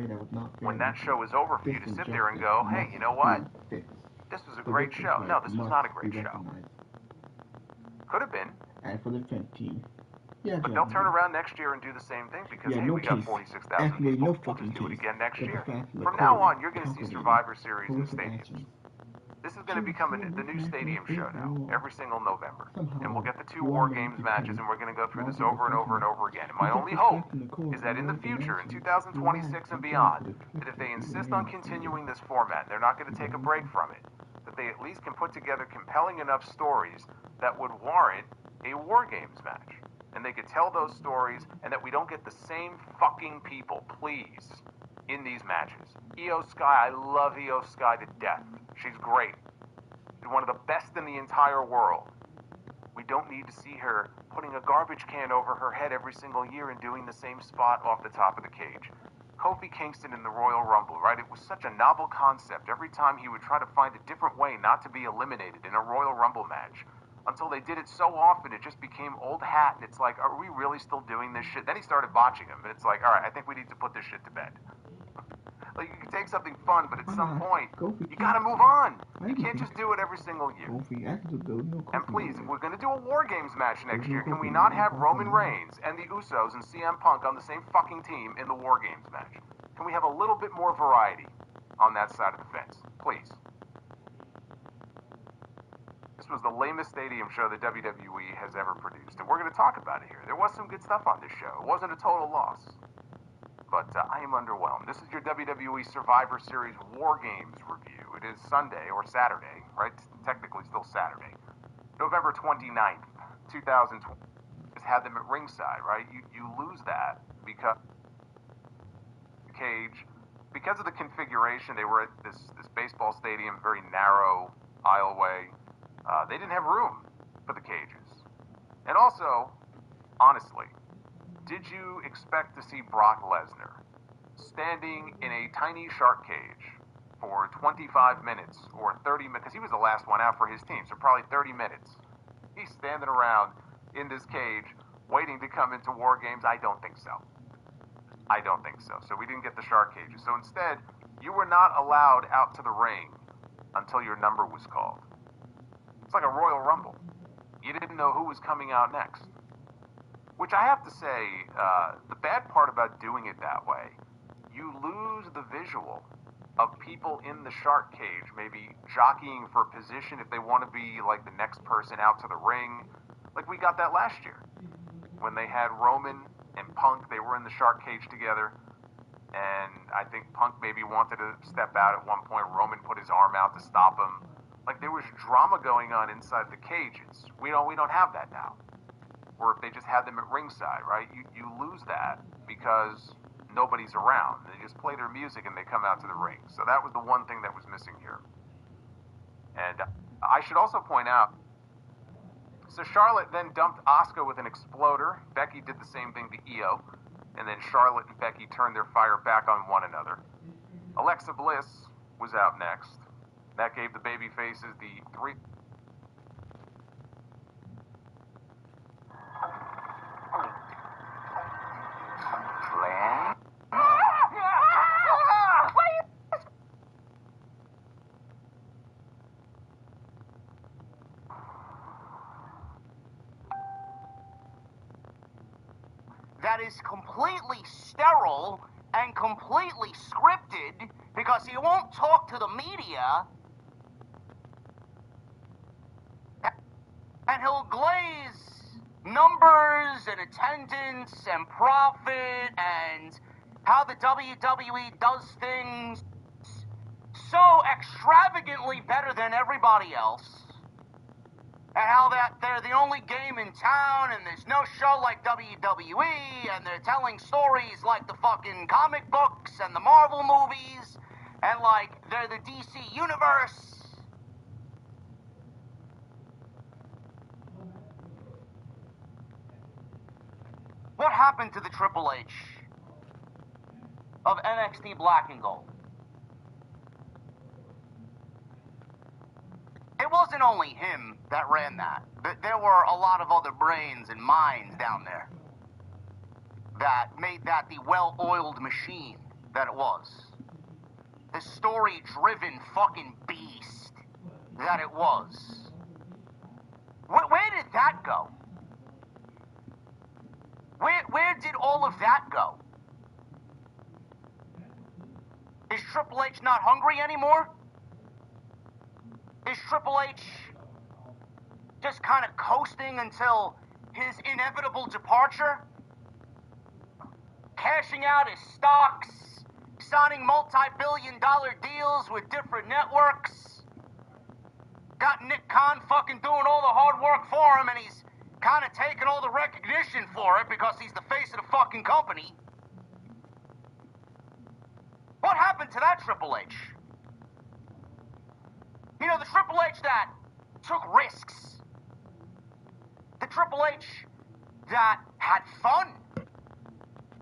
when that show is over for you to sit there and go, hey, you know what? This was a great show. No, this was not a great show. Could have been. But they'll turn around next year and do the same thing because, hey, we got 46,000 people. We'll just do it again next year. From now on, you're going to see Survivor Series in stadiums. This is going to become the new stadium show now, every single November. And we'll get the 2 War Games matches, and we're going to go through this over and over and over again. And my only hope is that in the future, in 2026 and beyond, that if they insist on continuing this format, they're not going to take a break from it, that they at least can put together compelling enough stories that would warrant a War Games match. And they could tell those stories, and that we don't get the same fucking people, please, in these matches. Io Sky, I love Io Sky to death. She's great. She's one of the best in the entire world. We don't need to see her putting a garbage can over her head every single year and doing the same spot off the top of the cage. Kofi Kingston in the Royal Rumble, right? It was such a novel concept. Every time he would try to find a different way not to be eliminated in a Royal Rumble match. Until they did it so often, it just became old hat. And it's like, are we really still doing this shit? Then he started botching them. And it's like, all right, I think we need to put this shit to bed. Like, you can take something fun, but at some point, you gotta move on. You can't just do it every single year. And please, if we're gonna do a War Games match next year, can we not have Roman Reigns and the Usos and CM Punk on the same fucking team in the War Games match? Can we have a little bit more variety on that side of the fence? Please. This was the lamest stadium show that WWE has ever produced, and we're gonna talk about it here. There was some good stuff on this show. It wasn't a total loss. But I am underwhelmed. This is your WWE Survivor Series War Games review. It is Sunday or Saturday, right? Technically still Saturday. November 29th, 2020. Just had them at ringside, right? You lose that because the cage, because of the configuration, they were at this baseball stadium, very narrow aisleway. They didn't have room for the cages. And also, honestly, did you expect to see Brock Lesnar standing in a tiny shark cage for 25 minutes or 30 minutes? Because he was the last one out for his team, so probably 30 minutes. He's standing around in this cage waiting to come into War Games? I don't think so. I don't think so. So we didn't get the shark cages. So instead, you were not allowed out to the ring until your number was called. It's like a Royal Rumble. You didn't know who was coming out next. Which I have to say, the bad part about doing it that way, you lose the visual of people in the shark cage, maybe jockeying for position if they want to be like the next person out to the ring. Like we got that last year. When they had Roman and Punk, they were in the shark cage together. And I think Punk maybe wanted to step out at one point. Roman put his arm out to stop him. Like there was drama going on inside the cages. We don't have that now. or if they just had them at ringside, right? You lose that because nobody's around. They just play their music and they come out to the ring. So that was the one thing that was missing here. And I should also point out, so Charlotte then dumped Asuka with an exploder. Becky did the same thing to Io. And then Charlotte and Becky turned their fire back on one another. Alexa Bliss was out next. That gave the baby faces the three. That is completely sterile and completely scripted because he won't talk to the media and he'll glaze numbers and attendance and profit and how the WWE does things so extravagantly better than everybody else. And how that they're the only game in town, and there's no show like WWE, and they're telling stories like the fucking comic books and the Marvel movies, and like they're the DC universe. What happened to the Triple H of NXT Black and Gold? It wasn't only him that ran that. There were a lot of other brains and minds down there that made that the well-oiled machine that it was. The story-driven fucking beast that it was. Where did that go? Where did all of that go? Is Triple H not hungry anymore? Is Triple H just kind of coasting until his inevitable departure? Cashing out his stocks, signing multi-billion-dollar deals with different networks. Got Nick Khan fucking doing all the hard work for him, and he's kind of taking all the recognition for it because he's the face of the fucking company. What happened to that Triple H? You know, the Triple H that took risks. The Triple H that had fun.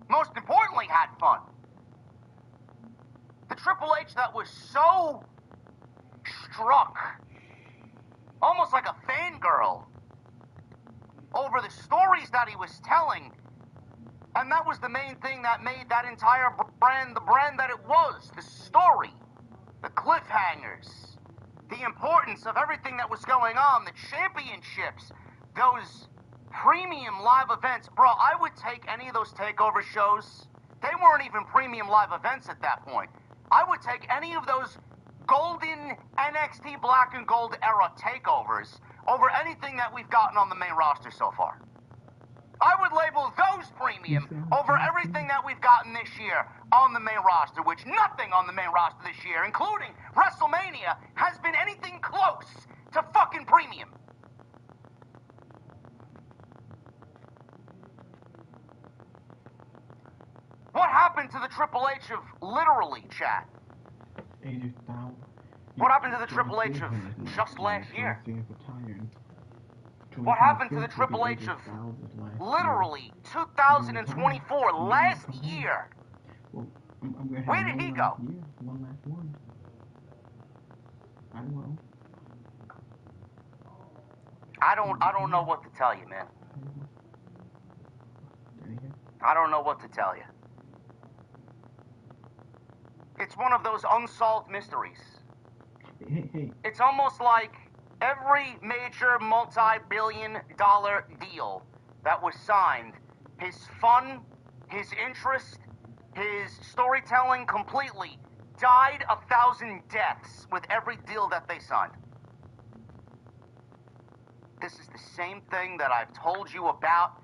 Most importantly, had fun. The Triple H that was so struck, almost like a fangirl, over the stories that he was telling. And that was the main thing that made that entire brand the brand that it was. The story, the cliffhangers, the importance of everything that was going on, the championships, those premium live events. Bro, I would take any of those takeover shows. They weren't even premium live events at that point. I would take any of those golden NXT Black and Gold era takeovers over anything that we've gotten on the main roster so far. I would label those premium over everything that we've gotten this year on the main roster, which nothing on the main roster this year, including WrestleMania, has been anything close to fucking premium. What happened to the Triple H of literally, chat? What happened to the Triple H of just last year? What happened to the Triple H of literally 2024, last year? Where did he go? I don't know what to tell you, man. I don't know what to tell you. It's one of those unsolved mysteries. It's almost like every major multi-billion-dollar deal that was signed, his fun, his interest, his storytelling completely died 1,000 deaths with every deal that they signed. This is the same thing that I've told you about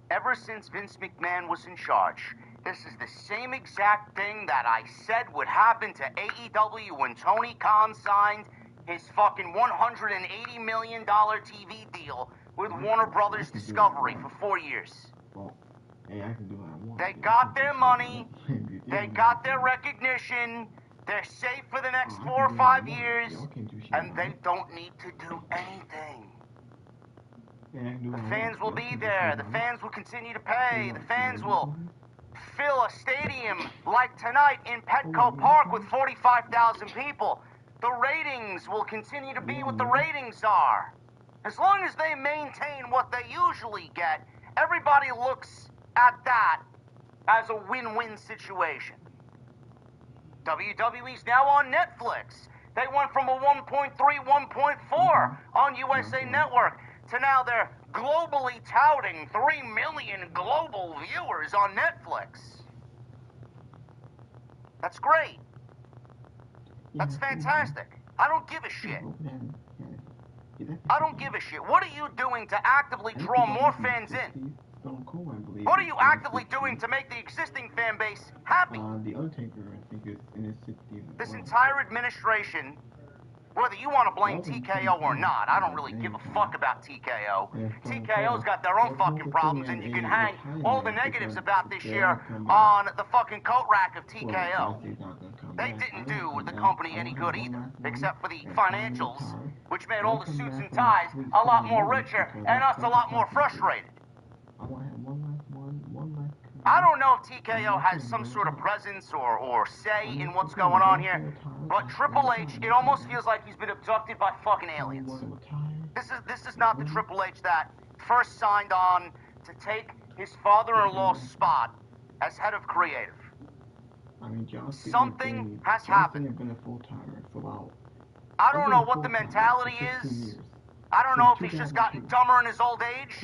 ever since Vince McMahon was in charge. This is the same exact thing that I said would happen to AEW when Tony Khan signed his fucking $180 million TV deal with Warner Brothers Discovery for 4 years. They got their money, they got their recognition, they're safe for the next 4 or 5 years, and they don't need to do anything. The fans will be there, the fans will continue to pay, the fans will fill a stadium like tonight in Petco Park with 45,000 people. The ratings will continue to be what the ratings are. As long as they maintain what they usually get, everybody looks at that as a win-win situation. WWE's now on Netflix. They went from a 1.3, 1.4 on USA Network to now they're globally touting 3 million global viewers on Netflix. That's great. That's fantastic. I don't give a shit. I don't give a shit. What are you doing to actively draw more fans in? What are you actively doing to make the existing fan base happy? This entire administration, whether you want to blame TKO or not, I don't really give a fuck about TKO. TKO's got their own fucking problems, and you can hang all the negatives about this year on the fucking coat rack of TKO. They didn't do the company any good either, except for the financials, which made all the suits and ties a lot more richer and us a lot more frustrated. I don't know if TKO has some sort of presence or say in what's going on here, but Triple H, it almost feels like he's been abducted by fucking aliens. This is not the Triple H that first signed on to take his father-in-law's spot as head of creative. Something has happened. I don't know what the mentality is. I don't know if he's just gotten dumber in his old age.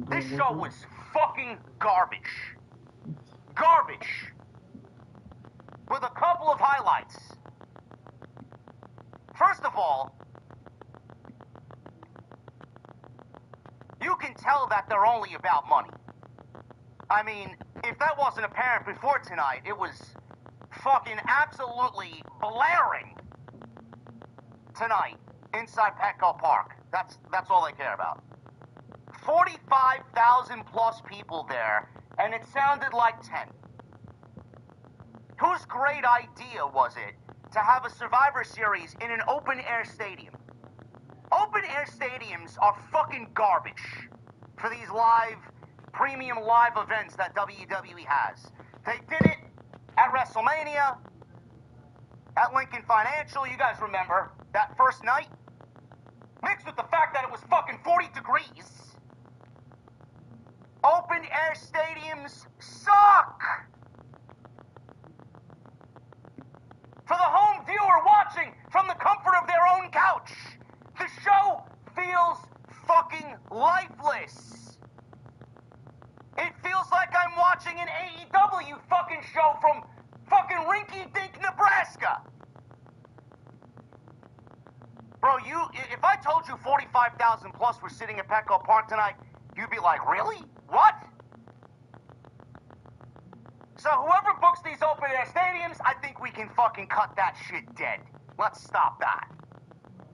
This show was fucking garbage. Garbage. With a couple of highlights. First of all, you can tell that they're only about money. I mean, if that wasn't apparent before tonight, it was fucking absolutely blaring tonight inside Petco Park. That's all they care about. 45,000 plus people there, and it sounded like 10. Whose great idea was it to have a Survivor Series in an open-air stadium? Open-air stadiums are fucking garbage for these premium live events that WWE has. They did it at WrestleMania, at Lincoln Financial, you guys remember, that first night? Mixed with the fact that it was fucking 40 degrees. Open-air stadiums suck! For the home viewer watching from the comfort of their own couch, the show feels fucking lifeless. It feels like I'm watching an AEW fucking show from fucking rinky-dink Nebraska. Bro, if I told you 45,000 plus were sitting at Petco Park tonight, you'd be like, really? What? So whoever books these open-air stadiums, I think we can fucking cut that shit dead. Let's stop that.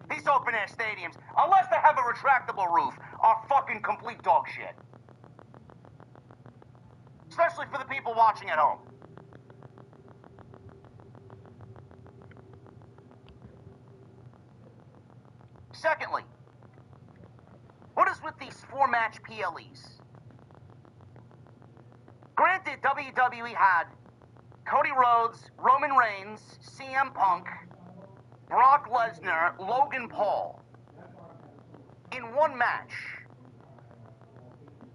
These open-air stadiums, unless they have a retractable roof, are fucking complete dog shit. Especially for the people watching at home. Secondly, what is with these 4-match PLEs? Granted, WWE had Cody Rhodes, Roman Reigns, CM Punk, Brock Lesnar, Logan Paul in one match.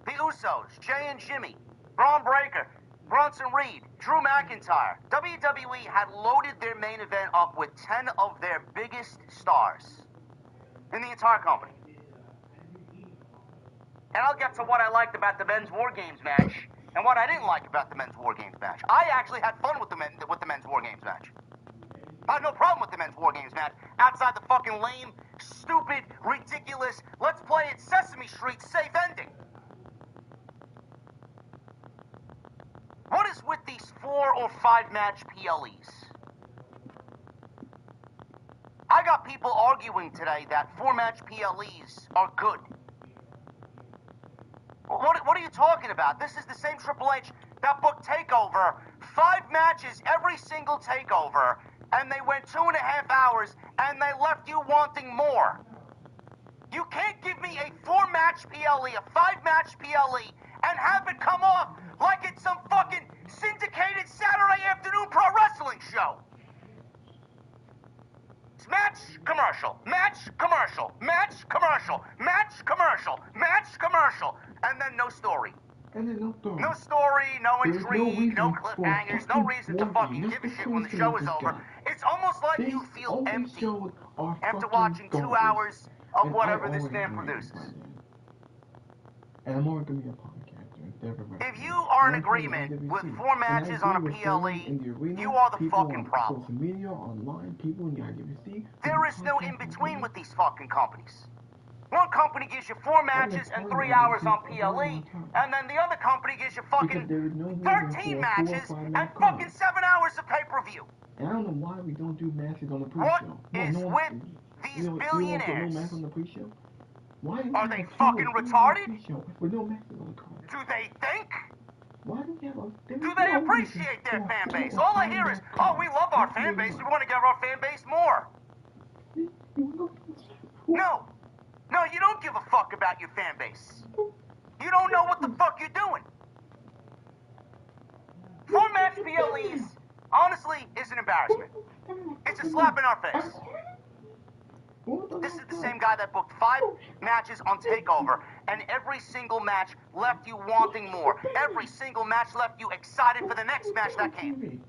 The Usos, Jay and Jimmy, Braun Breaker, Bronson Reed, Drew McIntyre. WWE had loaded their main event up with 10 of their biggest stars in the entire company. And I'll get to what I liked about the men's War Games match and what I didn't like about the men's War Games match. I actually had fun with the men's War Games match. I had no problem with the men's War Games match outside the fucking lame, stupid, ridiculous, let's play it Sesame Street safe ending. What is with these 4 or 5 match PLEs? I got people arguing today that 4-match PLEs are good. What are you talking about? This is the same Triple H that booked TakeOver, 5 matches every single TakeOver, and they went 2.5 hours, and they left you wanting more. You can't give me a 4-match PLE, a 5-match PLE, and have it come off like it's some fucking syndicated Saturday afternoon pro wrestling show. It's match, commercial, match, commercial, match, commercial, match, commercial, match, commercial, and then no story. And then No story, no There's intrigue, no no reason cliffhangers, for no reason to fucking fucking Wargames. give a Just shit when the because show they is just over. got- It's almost like These you feel only empty shows are after fucking watching 2 garbage. hours of And whatever I this already man know produces. by then. And I'm already gonna be a podcaster. If you are in agreement with 4 matches on a PLE, you are the fucking problem. Social media, online, people in the IWC. There is no in-between with these fucking companies. One company gives you 4 matches and 3 hours on PLE, and then the other company gives you fucking 13 matches and fucking 7 hours of pay-per-view. And I don't know why we don't do matches on the pre-show. What Why is no with one- these you know, billionaires? No match on the pre-show? Why do we Are have they a show fucking with retarded? pre-show with no matches on the card? Do they think? Why do we have a... Do they appreciate their fan base? All I hear is, oh, we love our fan base. We want to give our fan base more. No. No, you don't give a fuck about your fan base. You don't know what the fuck you're doing. 4-match PLEs, honestly, is an embarrassment. It's a slap in our face. This is the same guy that booked 5 matches on TakeOver, and every single match left you wanting more. Every single match left you excited for the next match that came.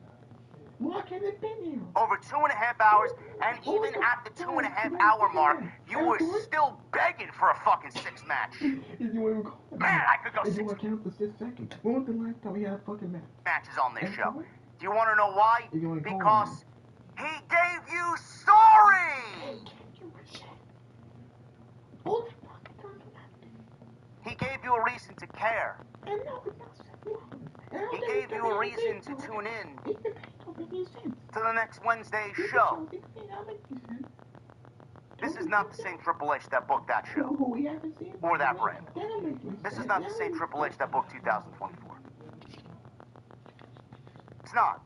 Why can't it be here? Over 2.5 hours, and even at the 2.5 hour mark, you were still begging for a fucking 6 match. Man, I could go 6 You want to count for 6 seconds? When was the last time we had a fucking match? matches on this show. Do you want to know why? If you wanna call Because he gave you story! He gave you a reason to care. He gave you a reason to tune in to the next Wednesday's show. This is not the same Triple H that booked that show, or that brand. This is not the same Triple H that booked 2024. It's not.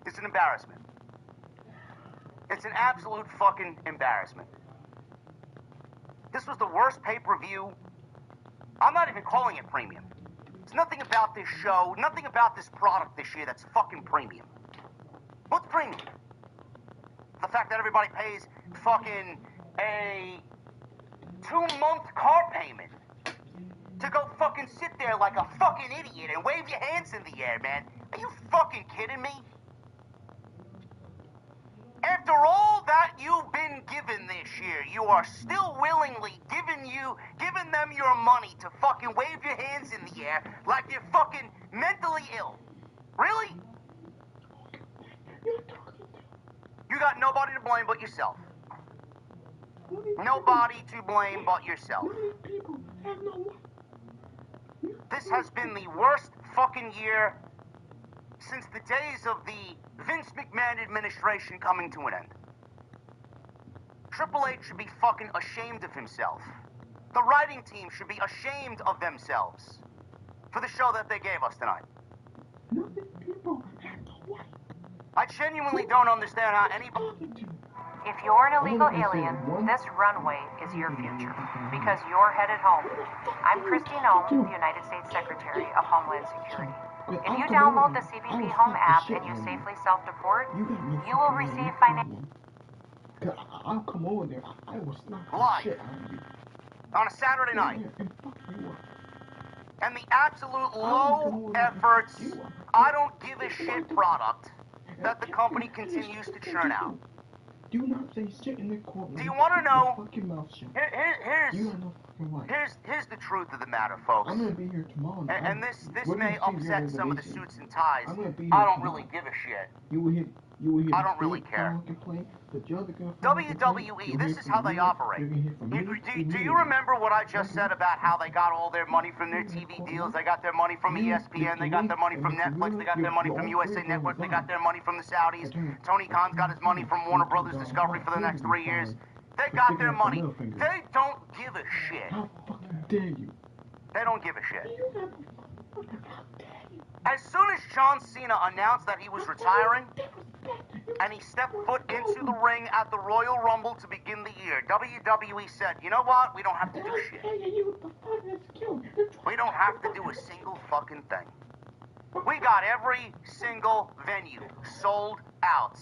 It's an embarrassment. It's an absolute fucking embarrassment. This was the worst pay-per-view. I'm not even calling it premium. There's nothing about this show, nothing about this product this year that's fucking premium. What's premium? The fact that everybody pays fucking a 2-month car payment to go fucking sit there like a fucking idiot and wave your hands in the air, man. Are you fucking kidding me? After all that you've been given this year, you are still willingly giving them your money to fucking wave your hands in the air like you're fucking mentally ill. Really? You got nobody to blame but yourself. Nobody to blame but yourself. This has been the worst fucking year since the days of the Vince McMahon administration coming to an end. Triple H should be fucking ashamed of himself. The writing team should be ashamed of themselves for the show that they gave us tonight. I genuinely don't understand how anybody... If you're an illegal alien, this runway is your future, because you're headed home. I'm Christine Ohm, the United States Secretary of Homeland Security. If you download the CBP Home app and you safely self-deport, you will receive financial... I'll come over there. I will slap the Live. shit out of you. On a Saturday night. And fuck you up. And the absolute low efforts, I don't give a shit product that the company continues to churn out. Do not say shit in the courtroom. Do you want to know? Fucking mouth shut. Here's You have no fucking right. here's the truth of the matter, folks. I'm gonna be here tomorrow. And this We're may gonna see your upset some of the reservation. suits and ties. I'm gonna be here I don't tomorrow. really give a shit. You will hit. I don't really care. WWE, this is how they operate. Do you remember what I just said about how they got all their money from their TV deals? They got their money from ESPN, they got their money from Netflix, they got their money from USA Network, they got their money from the Saudis. Tony Khan's got his money from Warner Brothers Discovery for the next 3 years. They got their money. They don't give a shit. How fucking dare you? They don't give a shit. As soon as John Cena announced that he was retiring, and he stepped foot into the ring at the Royal Rumble to begin the year, WWE said, you know what? We don't have to do shit. We don't have to do a single fucking thing. We got every single venue sold out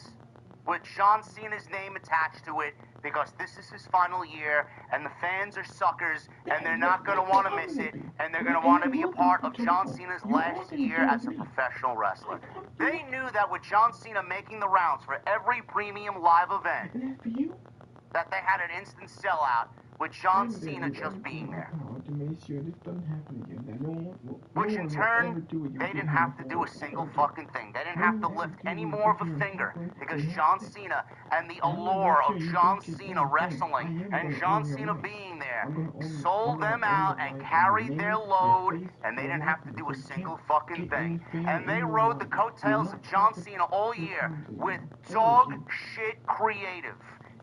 with John Cena's name attached to it because this is his final year and the fans are suckers and they're not going to want to miss it and they're going to want to be a part of John Cena's last year as a professional wrestler. They knew that with John Cena making the rounds for every premium live event, that they had an instant sellout with John Cena just being there. Which in turn, they didn't have to do a single fucking thing. They didn't have to lift any more of a finger because John Cena and the allure of John Cena wrestling and John Cena being there sold them out and carried their load, and they didn't have to do a single fucking thing. And they rode the coattails of John Cena all year with dog shit creative.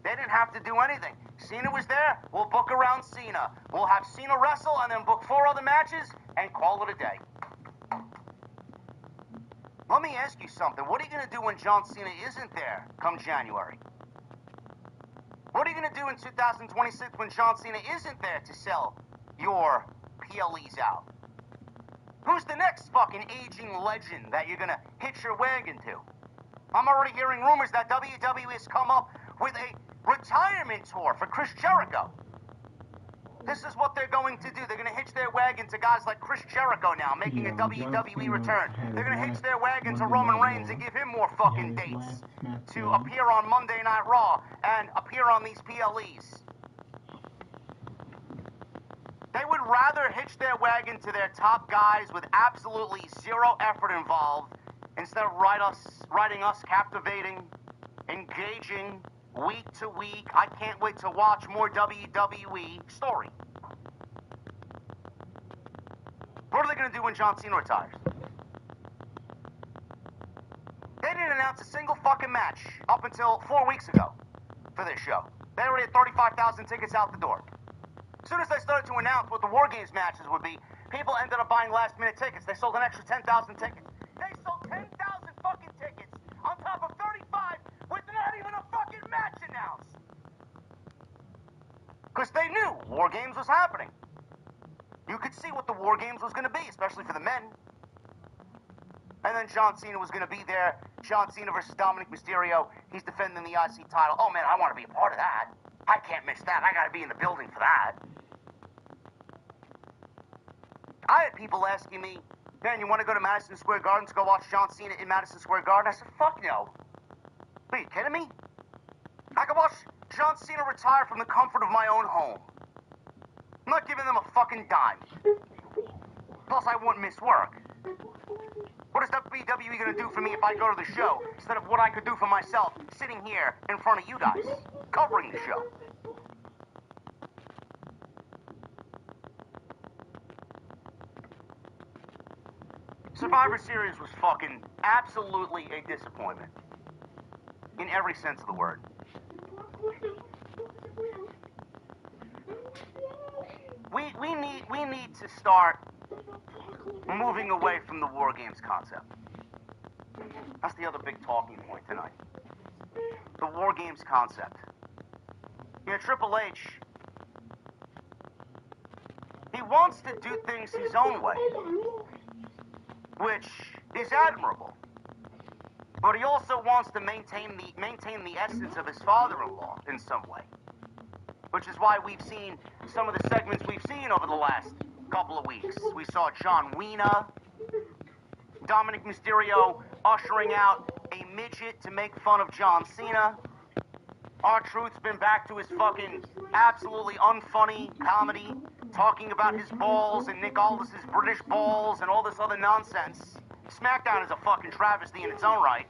They didn't have to do anything. Cena was there, we'll book around Cena. We'll have Cena wrestle and then book 4 other matches and call it a day. Let me ask you something. What are you going to do when John Cena isn't there come January? What are you going to do in 2026 when John Cena isn't there to sell your PLEs out? Who's the next fucking aging legend that you're going to hitch your wagon to? I'm already hearing rumors that WWE has come up with a retirement tour for Chris Jericho. This is what they're going to do. They're going to hitch their wagon to guys like Chris Jericho now, making a WWE return. They're going to hitch their wagon to Roman Reigns and give him more fucking dates to appear on Monday Night Raw and appear on these PLEs. They would rather hitch their wagon to their top guys with absolutely zero effort involved instead of writing us captivating, engaging, week to week, I can't wait to watch more WWE story. What are they going to do when John Cena retires? They didn't announce a single fucking match up until 4 weeks ago for this show. They already had 35,000 tickets out the door. As soon as they started to announce what the Wargames matches would be, people ended up buying last-minute tickets. They sold an extra 10,000 tickets. They sold 10,000 fucking tickets on top of 35 with not even a fucking match announced. Because they knew Wargames was happening. You could see what the Wargames was going to be, especially for the men. And then John Cena was going to be there. John Cena versus Dominic Mysterio. He's defending the IC title. Oh, man, I want to be a part of that. I can't miss that. I got to be in the building for that. I had people asking me, man, you want to go to Madison Square Garden to go watch John Cena in Madison Square Garden? I said, fuck no. Are you kidding me? I could watch John Cena retire from the comfort of my own home. I'm not giving them a fucking dime. Plus, I wouldn't miss work. What is WWE going to do for me if I go to the show instead of what I could do for myself sitting here in front of you guys, covering the show? Survivor Series was fucking absolutely a disappointment. In every sense of the word. We need to start moving away from the Wargames concept. That's the other big talking point tonight. The Wargames concept. You know, Triple H, he wants to do things his own way, which is admirable. But he also wants to maintain the essence of his father-in-law in some way. Which is why we've seen some of the segments we've seen over the last couple of weeks. We saw John Cena, Dominic Mysterio ushering out a midget to make fun of John Cena. R-Truth's been back to his fucking absolutely unfunny comedy, talking about his balls and Nick Aldis's British balls and all this other nonsense. SmackDown is a fucking travesty in its own right.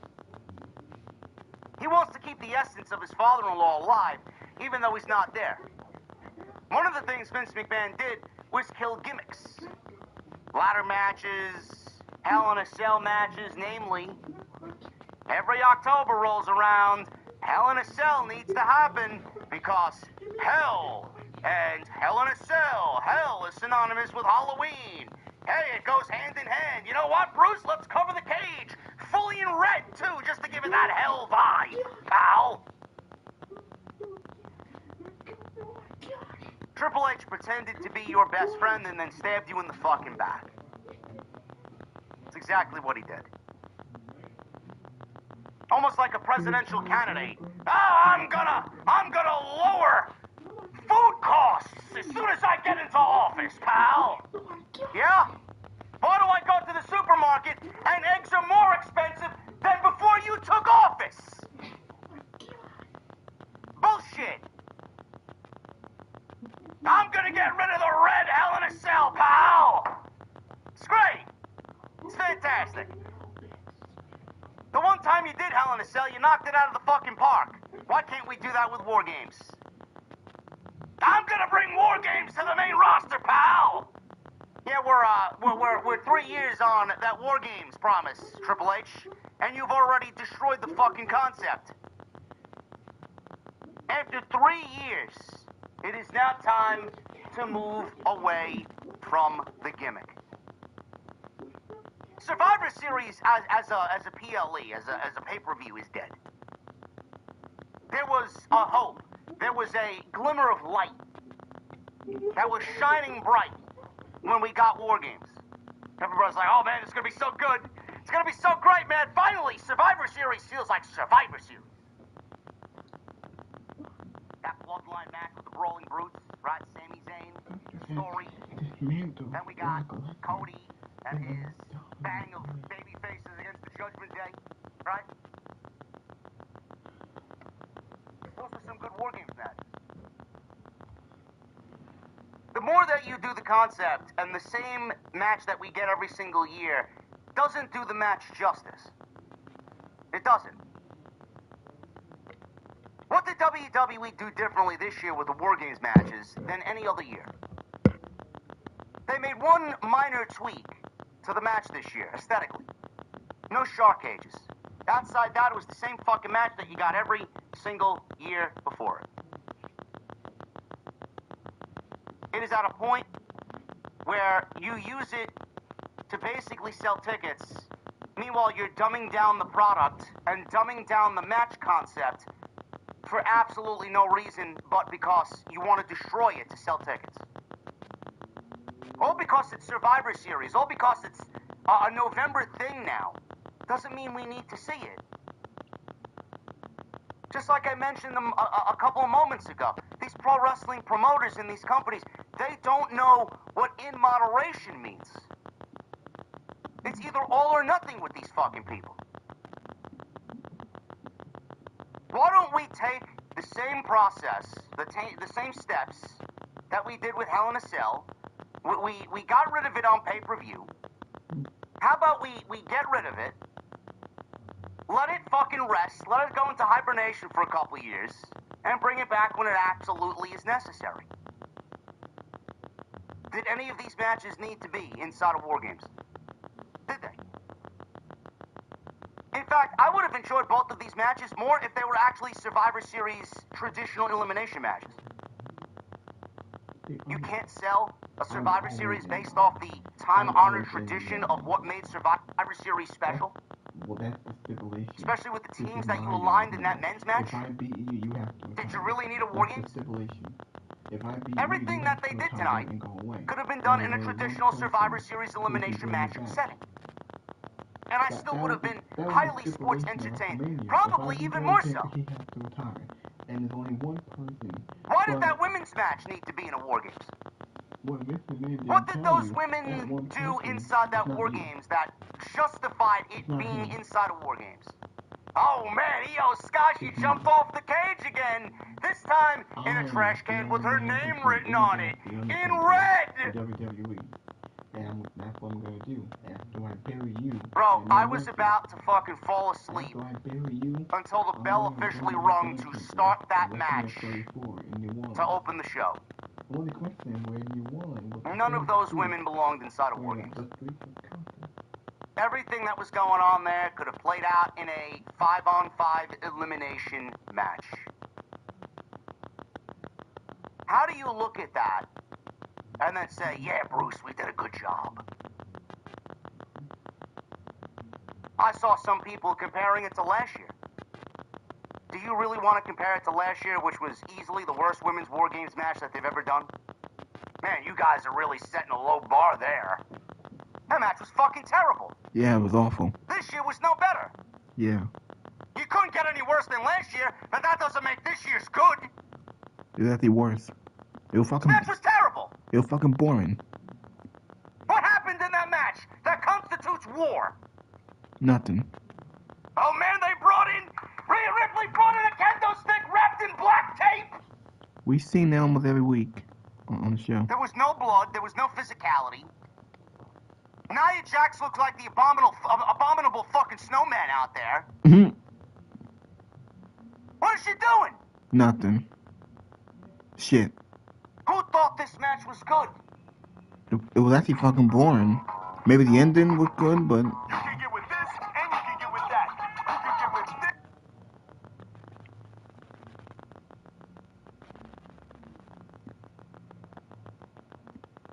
the essence of his father-in-law alive, even though he's not there. One of the things Vince McMahon did was kill gimmicks. Ladder matches, Hell in a Cell matches, namely. Every October rolls around, Hell in a Cell needs to happen because Hell and Hell in a Cell, Hell is synonymous with Halloween. Hey, it goes hand in hand. You know what, Bruce? Let's cover the cage. Fully in red, too, just to give it that Hell vibe, pal. Triple H pretended to be your best friend and then stabbed you in the fucking back. That's exactly what he did. Almost like a presidential candidate. I'm gonna lower food costs as soon as I get into office, pal. Yeah? Why do I go to the supermarket and eggs are more expensive than before you took office? Bullshit. I'm gonna get rid of the red Hell in a Cell, pal. It's great. It's fantastic. The one time you did Hell in a Cell, you knocked it out of the fucking park. Why can't we do that with Wargames? I'm gonna bring Wargames to the main roster, pal. Yeah, we're 3 years on that Wargames promise, Triple H, and you've already destroyed the fucking concept. After 3 years, it is now time to move away from the gimmick. Survivor Series as a PLE, as a pay-per-view, is dead. There was a hope. There was a glimmer of light that was shining bright when we got Wargames. Everybody's like, oh man, it's gonna be so good. It's gonna be so great, man. Finally, Survivor Series feels like Survivor Series. That bloodline match with the Brawling Brutes, right? Sami Zayn, story. Then we got Cody and his bang of baby faces against the Judgment Day, right? Those were some good Wargames matches. The more that you do the concept, and the same match that we get every single year doesn't do the match justice. It doesn't. What did WWE do differently this year with the Wargames matches than any other year? They made one minor tweak to the match this year, aesthetically. No shark cages. Outside that, it was the same fucking match that you got every single year before it. It is at a point where you use it to basically sell tickets. Meanwhile, you're dumbing down the product and dumbing down the match concept for absolutely no reason but because you want to destroy it to sell tickets. All because it's Survivor Series, all because it's a November thing now, doesn't mean we need to see it. Just like I mentioned a couple of moments ago, these pro wrestling promoters in these companies, they don't know what in moderation means. It's either all or nothing with these fucking people. Why don't we take the same process, the same steps that we did with Hell in a Cell? We got rid of it on pay-per-view. How about we get rid of it, let it fucking rest, let it go into hibernation for a couple of years, and bring it back when it absolutely is necessary? Did any of these matches need to be inside of Wargames? Did they? In fact, I would have enjoyed both of these matches more if they were actually Survivor Series traditional elimination matches. You can't sell a Survivor Series based off the time-honored tradition of what made Survivor Series special. Well, that's the stipulation. Especially with the teams that you aligned in that men's match. If I beat you, you have to retire. Did you really need a That's Wargames? the stipulation. If I beat Everything you, that they did tonight could have been done in a traditional Survivor Series elimination match setting. And I still would have been highly sports entertained. Probably even more so. He has to retire. And there's only one person. Why did that women's match need to be in a Wargames? What did those women do inside that Wargames that justified it being inside of Wargames? Oh man, Io Sky, she jumped off the cage again. This time in a trash can with her name written on it. In red! WWE. And that's what I'm gonna do. After I bury you. Bro, I was about to fucking fall asleep After I bury you, until the bell officially rung to start that match to open the show. Well, the question when you won. None of those women belonged inside of Wargames. Everything that was going on there could have played out in a 5-on-5 elimination match. How do you look at that and then say, yeah, Bruce, we did a good job? I saw some people comparing it to last year. Do you really want to compare it to last year, which was easily the worst women's War Games match that they've ever done? Man, you guys are really setting a low bar there. That match was fucking terrible. Yeah, it was awful. This year was no better. Yeah. You couldn't get any worse than last year, but that doesn't make this year's good. It was actually worse. It was fucking... Match was terrible. It was fucking boring. What happened in that match that constitutes war? Nothing. Oh man, they brought in... Rhea Ripley brought in a kendo stick wrapped in black tape. We seen that almost every week on the show. There was no blood. There was no physicality. Nia Jax looks like the abominable fucking snowman out there. What is she doing? Nothing. Shit. Who thought this match was good? It was actually fucking boring. Maybe the ending was good, but... You can get with this, and you can get with that. You can get with this.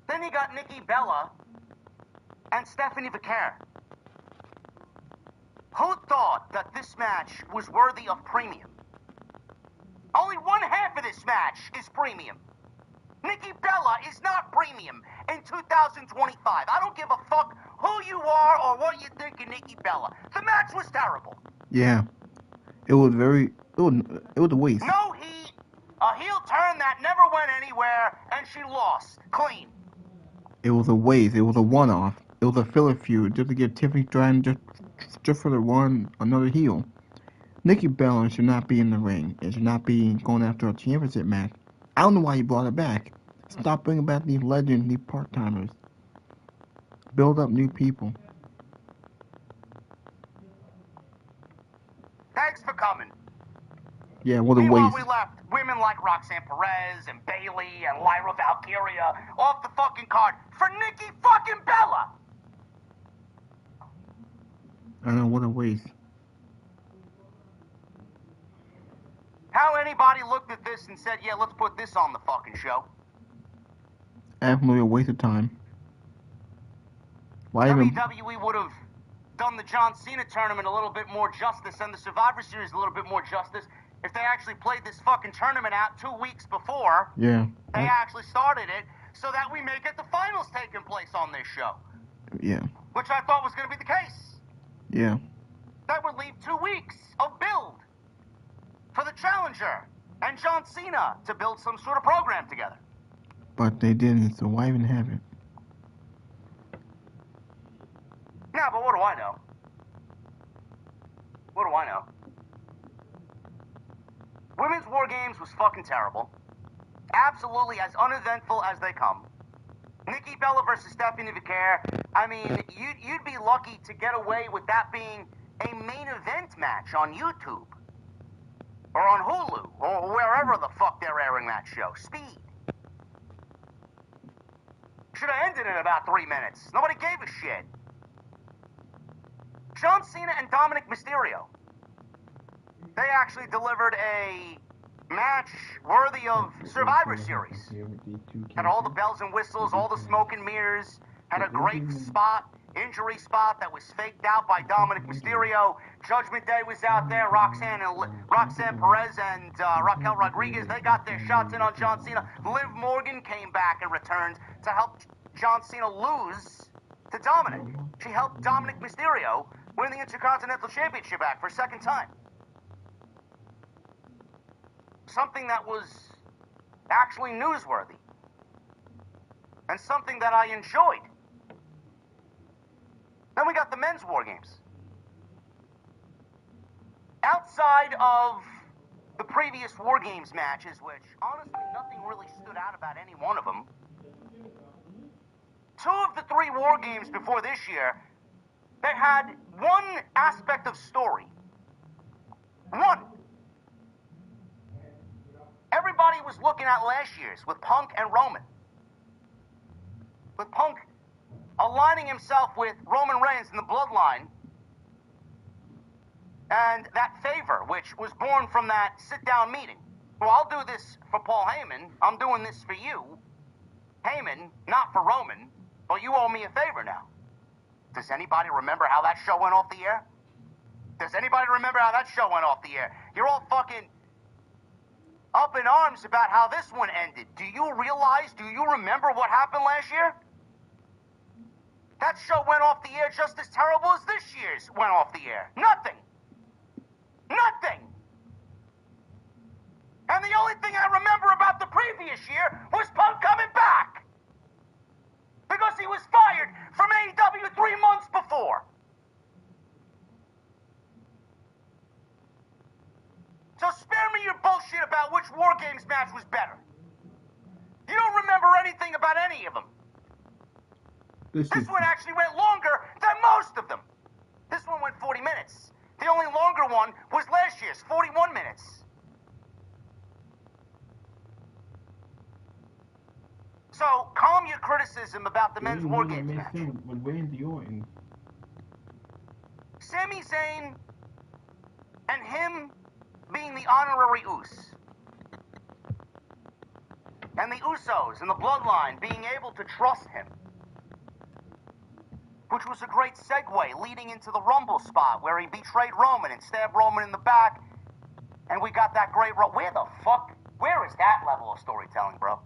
Then you got Nikki Bella and Stephanie Vicaire. Who thought that this match was worthy of premium? Only one half of this match is premium. Nikki Bella is not premium in 2025. I don't give a fuck who you are or what you think of Nikki Bella. The match was terrible. Yeah. It was very... It was a waste. No heat. A heel turn that never went anywhere, and she lost. Clean. It was a waste. It was a one-off. It was a filler feud just to give Tiffany Stratton just for the another heel. Nikki Bella should not be in the ring. It should not be going after a championship match. I don't know why you brought it back. Stop bringing back these legends, these part-timers. Build up new people. Thanks for coming. Yeah, what a Meanwhile, waste. we left women like Roxanne Perez and Bayley and Lyra Valkyria off the fucking card for Nikki fucking Bella. I know, what a waste. How anybody looked at this and said, yeah, let's put this on the fucking show? Absolutely a waste of time. Why even... WWE would have done the John Cena tournament a little bit more justice and the Survivor Series a little bit more justice if they actually played this fucking tournament out 2 weeks before Yeah. they actually started it, so that we may get the finals taking place on this show. Yeah. Which I thought was going to be the case. Yeah. That would leave 2 weeks of build for the challenger and John Cena to build some sort of program together. But they didn't, so why even have it? Yeah, but what do I know? What do I know? Women's War Games was fucking terrible. Absolutely as uneventful as they come. Nikki Bella versus Stephanie Vicaire. I mean, you'd be lucky to get away with that being a main event match on YouTube. Or on Hulu, or wherever the fuck they're airing that show. Speed. Should have ended in about 3 minutes. Nobody gave a shit. John Cena and Dominic Mysterio. They actually delivered a match worthy of Survivor Series. Had all the bells and whistles, all the smoke and mirrors. Had a great spot, injury spot that was faked out by Dominic Mysterio. Judgment Day was out there. Roxanne Perez and Raquel Rodriguez, they got their shots in on John Cena. Liv Morgan came back and returned to help John Cena lose to Dominic. She helped Dominic Mysterio win the Intercontinental Championship back for a second time. Something that was actually newsworthy. And something that I enjoyed. Then we got the men's War Games. Outside of the previous War Games matches, which honestly nothing really stood out about any one of them, 2 of the 3 War Games before this year, they had one aspect of story. One. Everybody was looking at last year's with Punk and Roman. With Punk aligning himself with Roman Reigns in the bloodline, and that favor, which was born from that sit-down meeting. Well, I'll do this for Paul Heyman. I'm doing this for you. Heyman, not for Roman, but you owe me a favor now. Does anybody remember how that show went off the air? Does anybody remember how that show went off the air? You're all fucking up in arms about how this one ended. Do you remember what happened last year? That show went off the air just as terrible as this year's went off the air. Nothing. Nothing. And the only thing I remember about the previous year was Punk coming back. Because he was fired from AEW 3 months before. So spare me your bullshit about which War Games match was better. You don't remember anything about any of them. This one actually went longer than most of them. This one went 40 minutes. The only longer one was last year's, 41 minutes. So, calm your criticism about the men's War Games match. With Randy Orton. Sami Zayn and him being the honorary Uso. And the Usos and the Bloodline being able to trust him. Which was a great segue leading into the Rumble spot where he betrayed Roman and stabbed Roman in the back. And we got that great... Where is that level of storytelling, bro?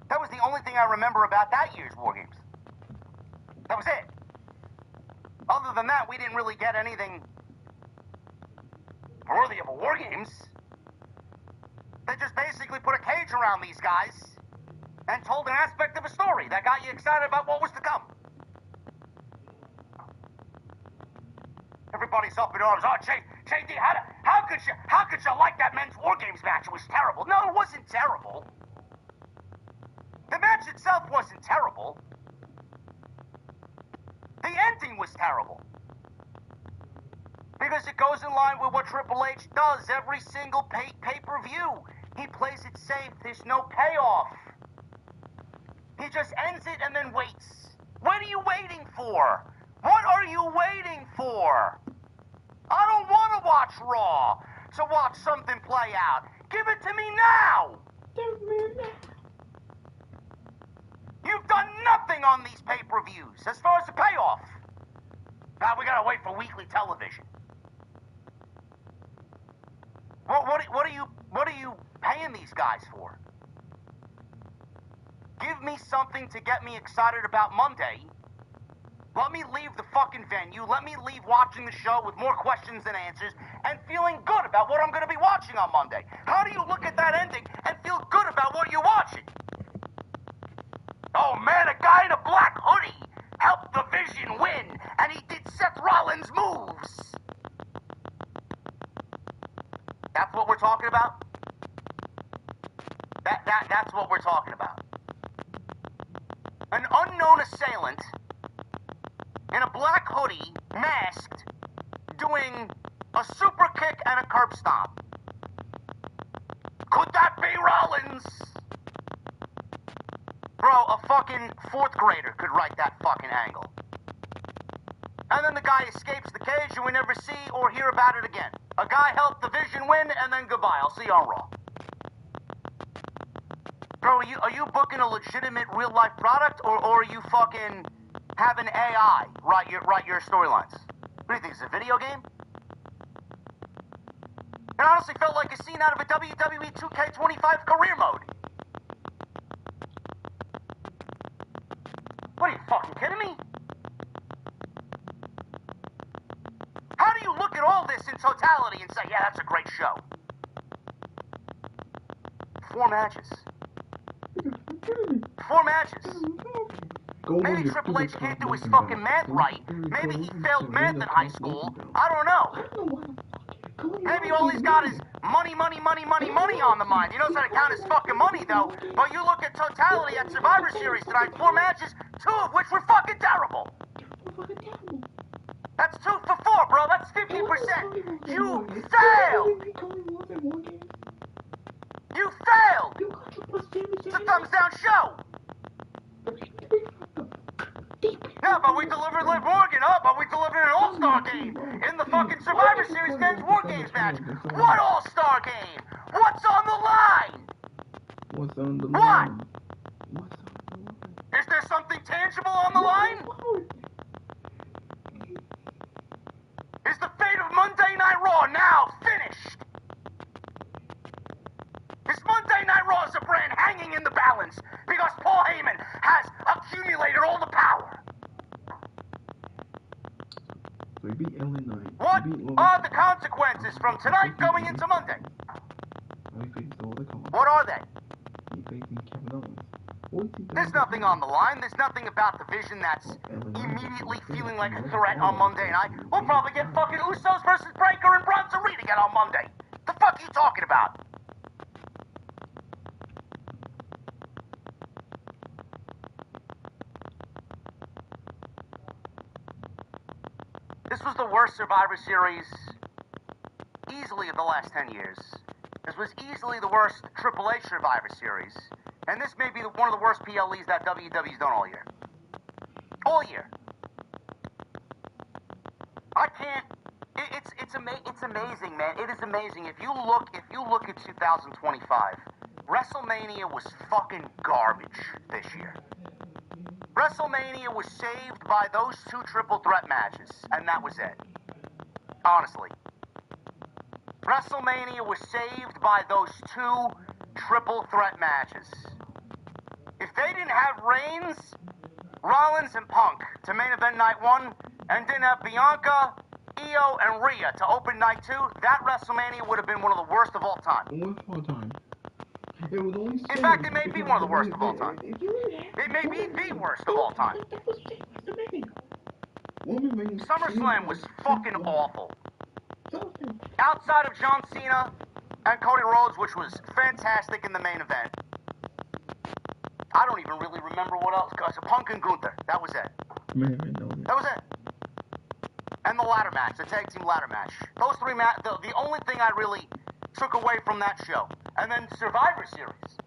That was the only thing I remember about that year's War Games. That was it. Other than that, we didn't really get anything worthy of a War Games. They just basically put a cage around these guys and told an aspect of a story that got you excited about what was to come. Everybody's up in arms. Oh, JD, how could you like that men's War Games match? It was terrible. No, it wasn't terrible. The match itself wasn't terrible. The ending was terrible. Because it goes in line with what Triple H does every single pay-per-view. He plays it safe. There's no payoff. He just ends it and then waits. What are you waiting for? What are you waiting for? I don't want to watch Raw to watch something play out. Give it to me now. You've done nothing on these pay-per-views as far as the payoff. Now we gotta wait for weekly television. What are you paying these guys for? Give me something to get me excited about Monday. Let me leave the fucking venue. Let me leave watching the show with more questions than answers and feeling good about what I'm going to be watching on Monday. How do you look at that ending and feel good about what you're watching? Oh man, a guy in a black hoodie helped the Vision win, and he did Seth Rollins' moves. That's what we're talking about? That's what we're talking about. An unknown assailant in a black hoodie, masked, doing a super kick and a curb stomp. Could that be Rollins? Bro, a fucking 4th grader could write that fucking angle. And then the guy escapes the cage and we never see or hear about it again. A guy helped the Vision win and then goodbye. I'll see you on Raw. Bro, are you booking a legitimate real-life product or are you fucking having AI write your storylines? What do you think, it's a video game? It honestly felt like a scene out of a WWE 2K25 career mode. What, are you fucking kidding me? How do you look at all this in totality and say, yeah, that's a great show? 4 matches. 4 matches. Maybe Triple H can't do his fucking math right. Maybe he failed math in high school. I don't know. Maybe all he's got is money on the mind. You know, it's not count as fucking money, though. But you look at totality at Survivor Series tonight, 4 matches, 2 of which were fucking terrible. That's 2 for 4, bro. That's 50%. You failed. You failed. It's a thumbs down show. Yeah, but we delivered Liv Morgan up, but we delivered an all-star game in the fucking Survivor Series Men's Wargames match. What all-star game? What's on the line? What's on the line? What? Is there something tangible on the line? Is the fate of Monday Night Raw now finished? Is Monday Night Raw as a brand hanging in the balance because Paul Heyman has accumulated all the power? So he beat LA Knight. What are the consequences from tonight going into Monday? What are they? There's nothing on the line. There's nothing about the Vision that's immediately feeling like a threat on Monday night. We'll probably get fucking Usos versus Breakker and Bronson Reed again on Monday. The fuck are you talking about? This was the worst Survivor Series easily of the last 10 years. This was easily the worst Triple H Survivor Series. And this may be one of the worst PLEs that WWE's done all year. All year. I can't. It's amazing, man. It is amazing. If you look at 2025, WrestleMania was fucking garbage this year. WrestleMania was saved by those 2 triple threat matches, and that was it. Honestly. WrestleMania was saved by those 2 triple threat matches. If they didn't have Reigns, Rollins, and Punk to main event night 1, and didn't have Bianca, Io, and Rhea to open night 2, that WrestleMania would have been one of the worst of all time. Worst of all time. It was only in fact, it may be one of the worst of all time. It may be the worst of all time. SummerSlam was fucking awful. Outside of John Cena and Cody Rhodes, which was fantastic in the main event, I don't even really remember what else. Punk and Gunther, that was it. That was it. And the ladder match, the tag team ladder match. Those 3 matches, the only thing I really took away from that show. And then Survivor Series.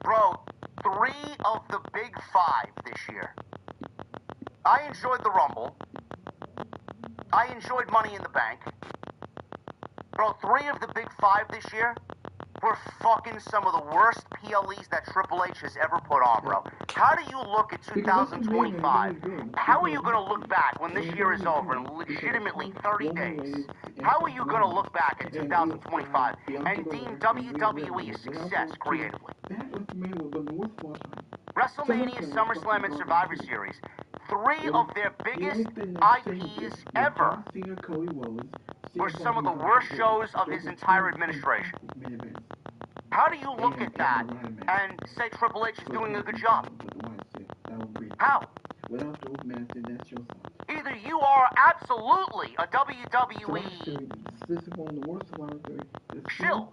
Bro, 3 of the big 5 this year. I enjoyed the Rumble. I enjoyed Money in the Bank. Bro, 3 of the big 5 this year were fucking some of the worst PLEs that Triple H has ever put on, bro. How do you look at 2025? How are you going to look back when this year is over in legitimately 30 days? How are you going to look back at 2025 and deem WWE a success creatively? WrestleMania, SummerSlam, and Survivor Series, 3 of their biggest IPs ever, were some of the worst shows of his entire administration. How do you look at that and say Triple H is doing a good job? How? Either you are absolutely a WWE shill,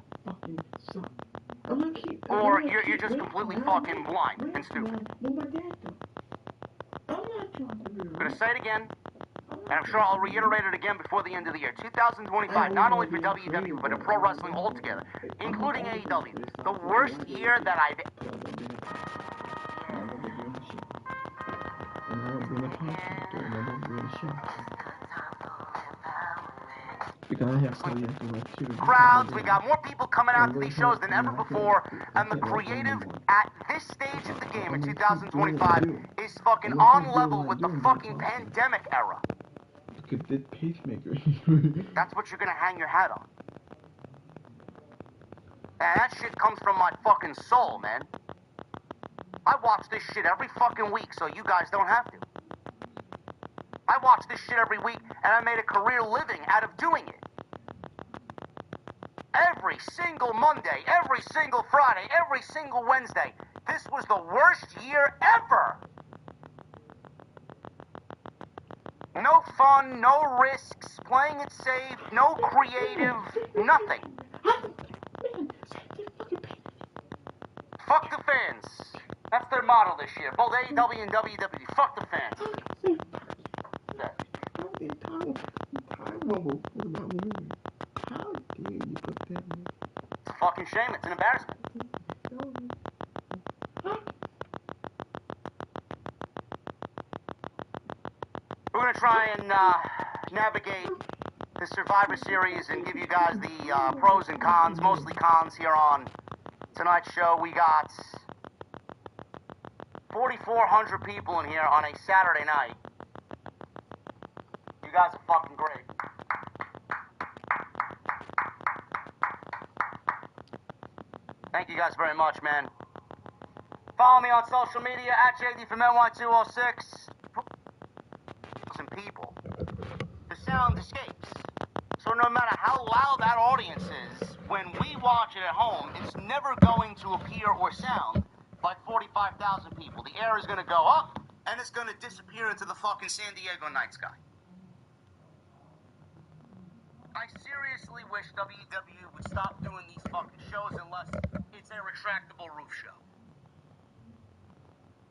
or you're just completely fucking blind and stupid. I'm gonna say it again, and I'm sure I'll reiterate it again before the end of the year. 2025, not only for WWE, but in pro wrestling altogether, including AEW, the worst year that I've... Crowds, we got more people coming out to these shows than ever before, and the creative at this stage of the game in 2025 is fucking on level with the fucking pandemic era. That's what you're gonna hang your hat on. And that shit comes from my fucking soul, man. I watch this shit every fucking week so you guys don't have to. I watch this shit every week, and I made a career living out of doing it. Every single Monday, every single Friday, every single Wednesday. This was the worst year ever. No fun, no risks, playing it safe, no creative, nothing. Fuck the fans. That's their motto this year. Both AEW and WWE. Fuck the fans. Yeah. It's a fucking shame. It's an embarrassment. We're going to try and navigate the Survivor Series and give you guys the pros and cons, mostly cons, here on tonight's show. We got 4,400 people in here on a Saturday night. You guys are fucking great. Thank you guys very much, man. Follow me on social media at JD from NY206. Some people. The sound escapes. So no matter how loud that audience is, when we watch it at home, it's never going to appear or sound like 45,000 people. The air is going to go up, and it's going to disappear into the fucking San Diego night sky. I seriously wish WWE would stop doing these fucking shows unless it's a retractable roof show.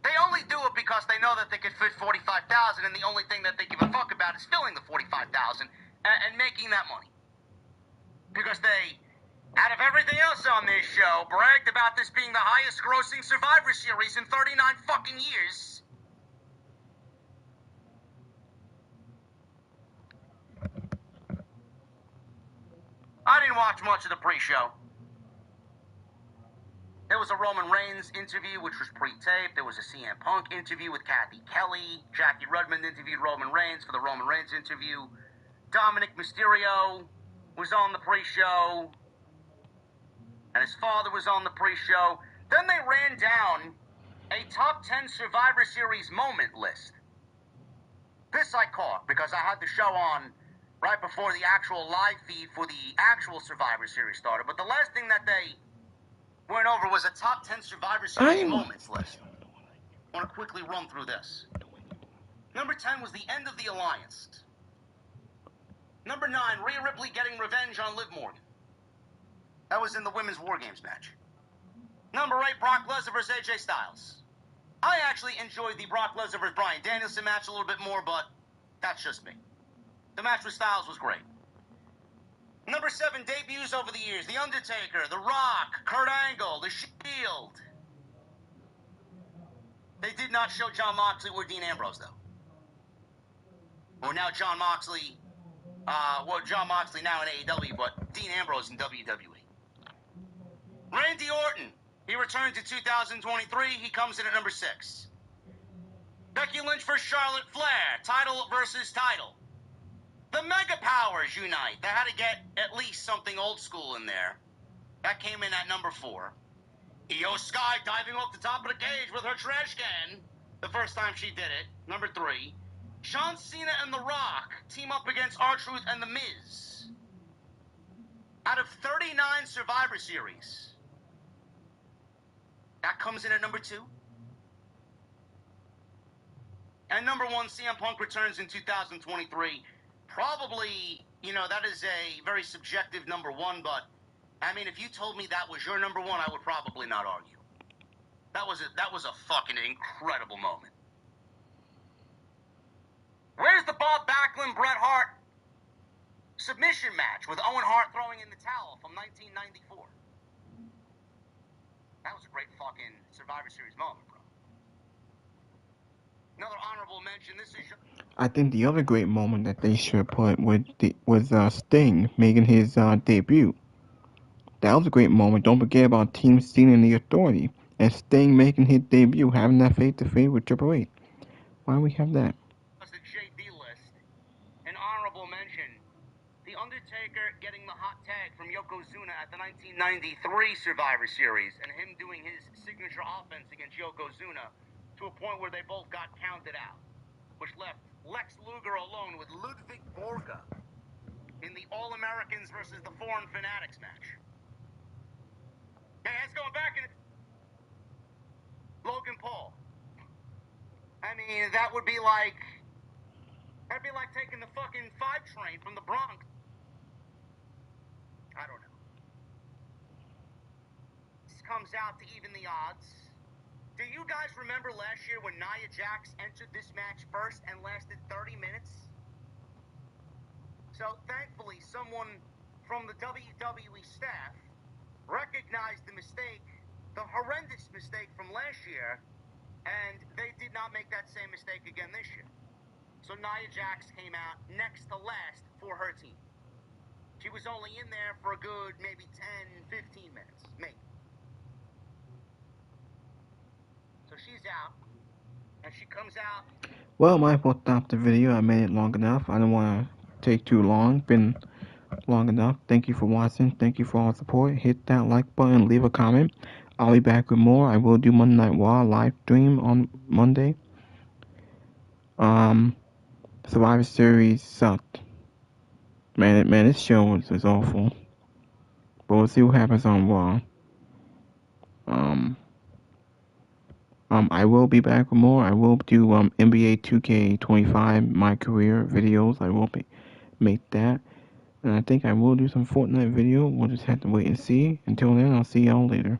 They only do it because they know that they can fit 45,000, and the only thing that they give a fuck about is filling the 45,000 and making that money. Because they, out of everything else on this show, bragged about this being the highest grossing Survivor Series in 39 fucking years. I didn't watch much of the pre-show. There was a Roman Reigns interview, which was pre-taped. There was a CM Punk interview with Kathy Kelly. Jackie Rudman interviewed Roman Reigns for the Roman Reigns interview. Dominic Mysterio was on the pre-show. And his father was on the pre-show. Then they ran down a top 10 Survivor Series moment list. This I caught because I had the show on right before the actual live feed for the actual Survivor Series started. But the last thing that they went over was a top 10 Survivor Series moments list. I want to quickly run through this. Number 10 was the end of the alliance. Number 9, Rhea Ripley getting revenge on Liv Morgan. That was in the women's Wargames match. Number 8, Brock Lesnar vs. AJ Styles. I actually enjoyed the Brock Lesnar vs. Bryan Danielson match a little bit more, but that's just me. The match with Styles was great. Number 7, debuts over the years. The Undertaker, The Rock, Kurt Angle, The Shield. They did not show Jon Moxley or Dean Ambrose, though. Or now Jon Moxley, Jon Moxley now in AEW, but Dean Ambrose in WWE. Randy Orton, he returned to 2023. He comes in at number 6. Becky Lynch for Charlotte Flair, title versus title. The Mega Powers unite. They had to get at least something old school in there. That came in at number 4. Io Sky diving off the top of the cage with her trash can. The first time she did it. Number 3. John Cena and The Rock team up against R-Truth and The Miz. Out of 39 Survivor Series, that comes in at number 2. And number 1, CM Punk returns in 2023. Probably, that is a very subjective number 1, but, I mean, if you told me that was your number 1, I would probably not argue. That was a fucking incredible moment. Where's the Bob Backlund Bret Hart submission match with Owen Hart throwing in the towel from 1994? That was a great fucking Survivor Series moment, bro. Another honorable mention, this is... I think the other great moment that they should put was Sting making his debut. That was a great moment. Don't forget about Team Cena and the Authority. And Sting making his debut, having that face-to-face with Triple H. Why do we have that? The JD list. An honorable mention. The Undertaker getting the hot tag from Yokozuna at the 1993 Survivor Series, and him doing his signature offense against Yokozuna to a point where they both got counted out, which left Lex Luger alone with Ludwig Borga in the All-Americans versus the Foreign Fanatics match. Okay, let's go back in Logan Paul. I mean, that would be like That'd be like taking the fucking 5 train from the Bronx. I don't know. This comes out to even the odds. Do you guys remember last year when Nia Jax entered this match first and lasted 30 minutes? So thankfully, someone from the WWE staff recognized the mistake, the horrendous mistake from last year, and they did not make that same mistake again this year. So Nia Jax came out next to last for her team. She was only in there for a good maybe 10, 15 minutes, maybe. So she's out, and she comes out. Well, might as well stop the video. I made it long enough. I don't want to take too long. Been long enough. Thank you for watching. Thank you for all the support. Hit that like button. Leave a comment. I'll be back with more. I will do Monday Night Raw live stream on Monday. Survivor Series sucked. Man, this show was awful. But we'll see what happens on Raw. I will be back with more. I will do NBA 2K25 my career videos. I will make that. And I think I will do some Fortnite video. We'll just have to wait and see. Until then, I'll see y'all later.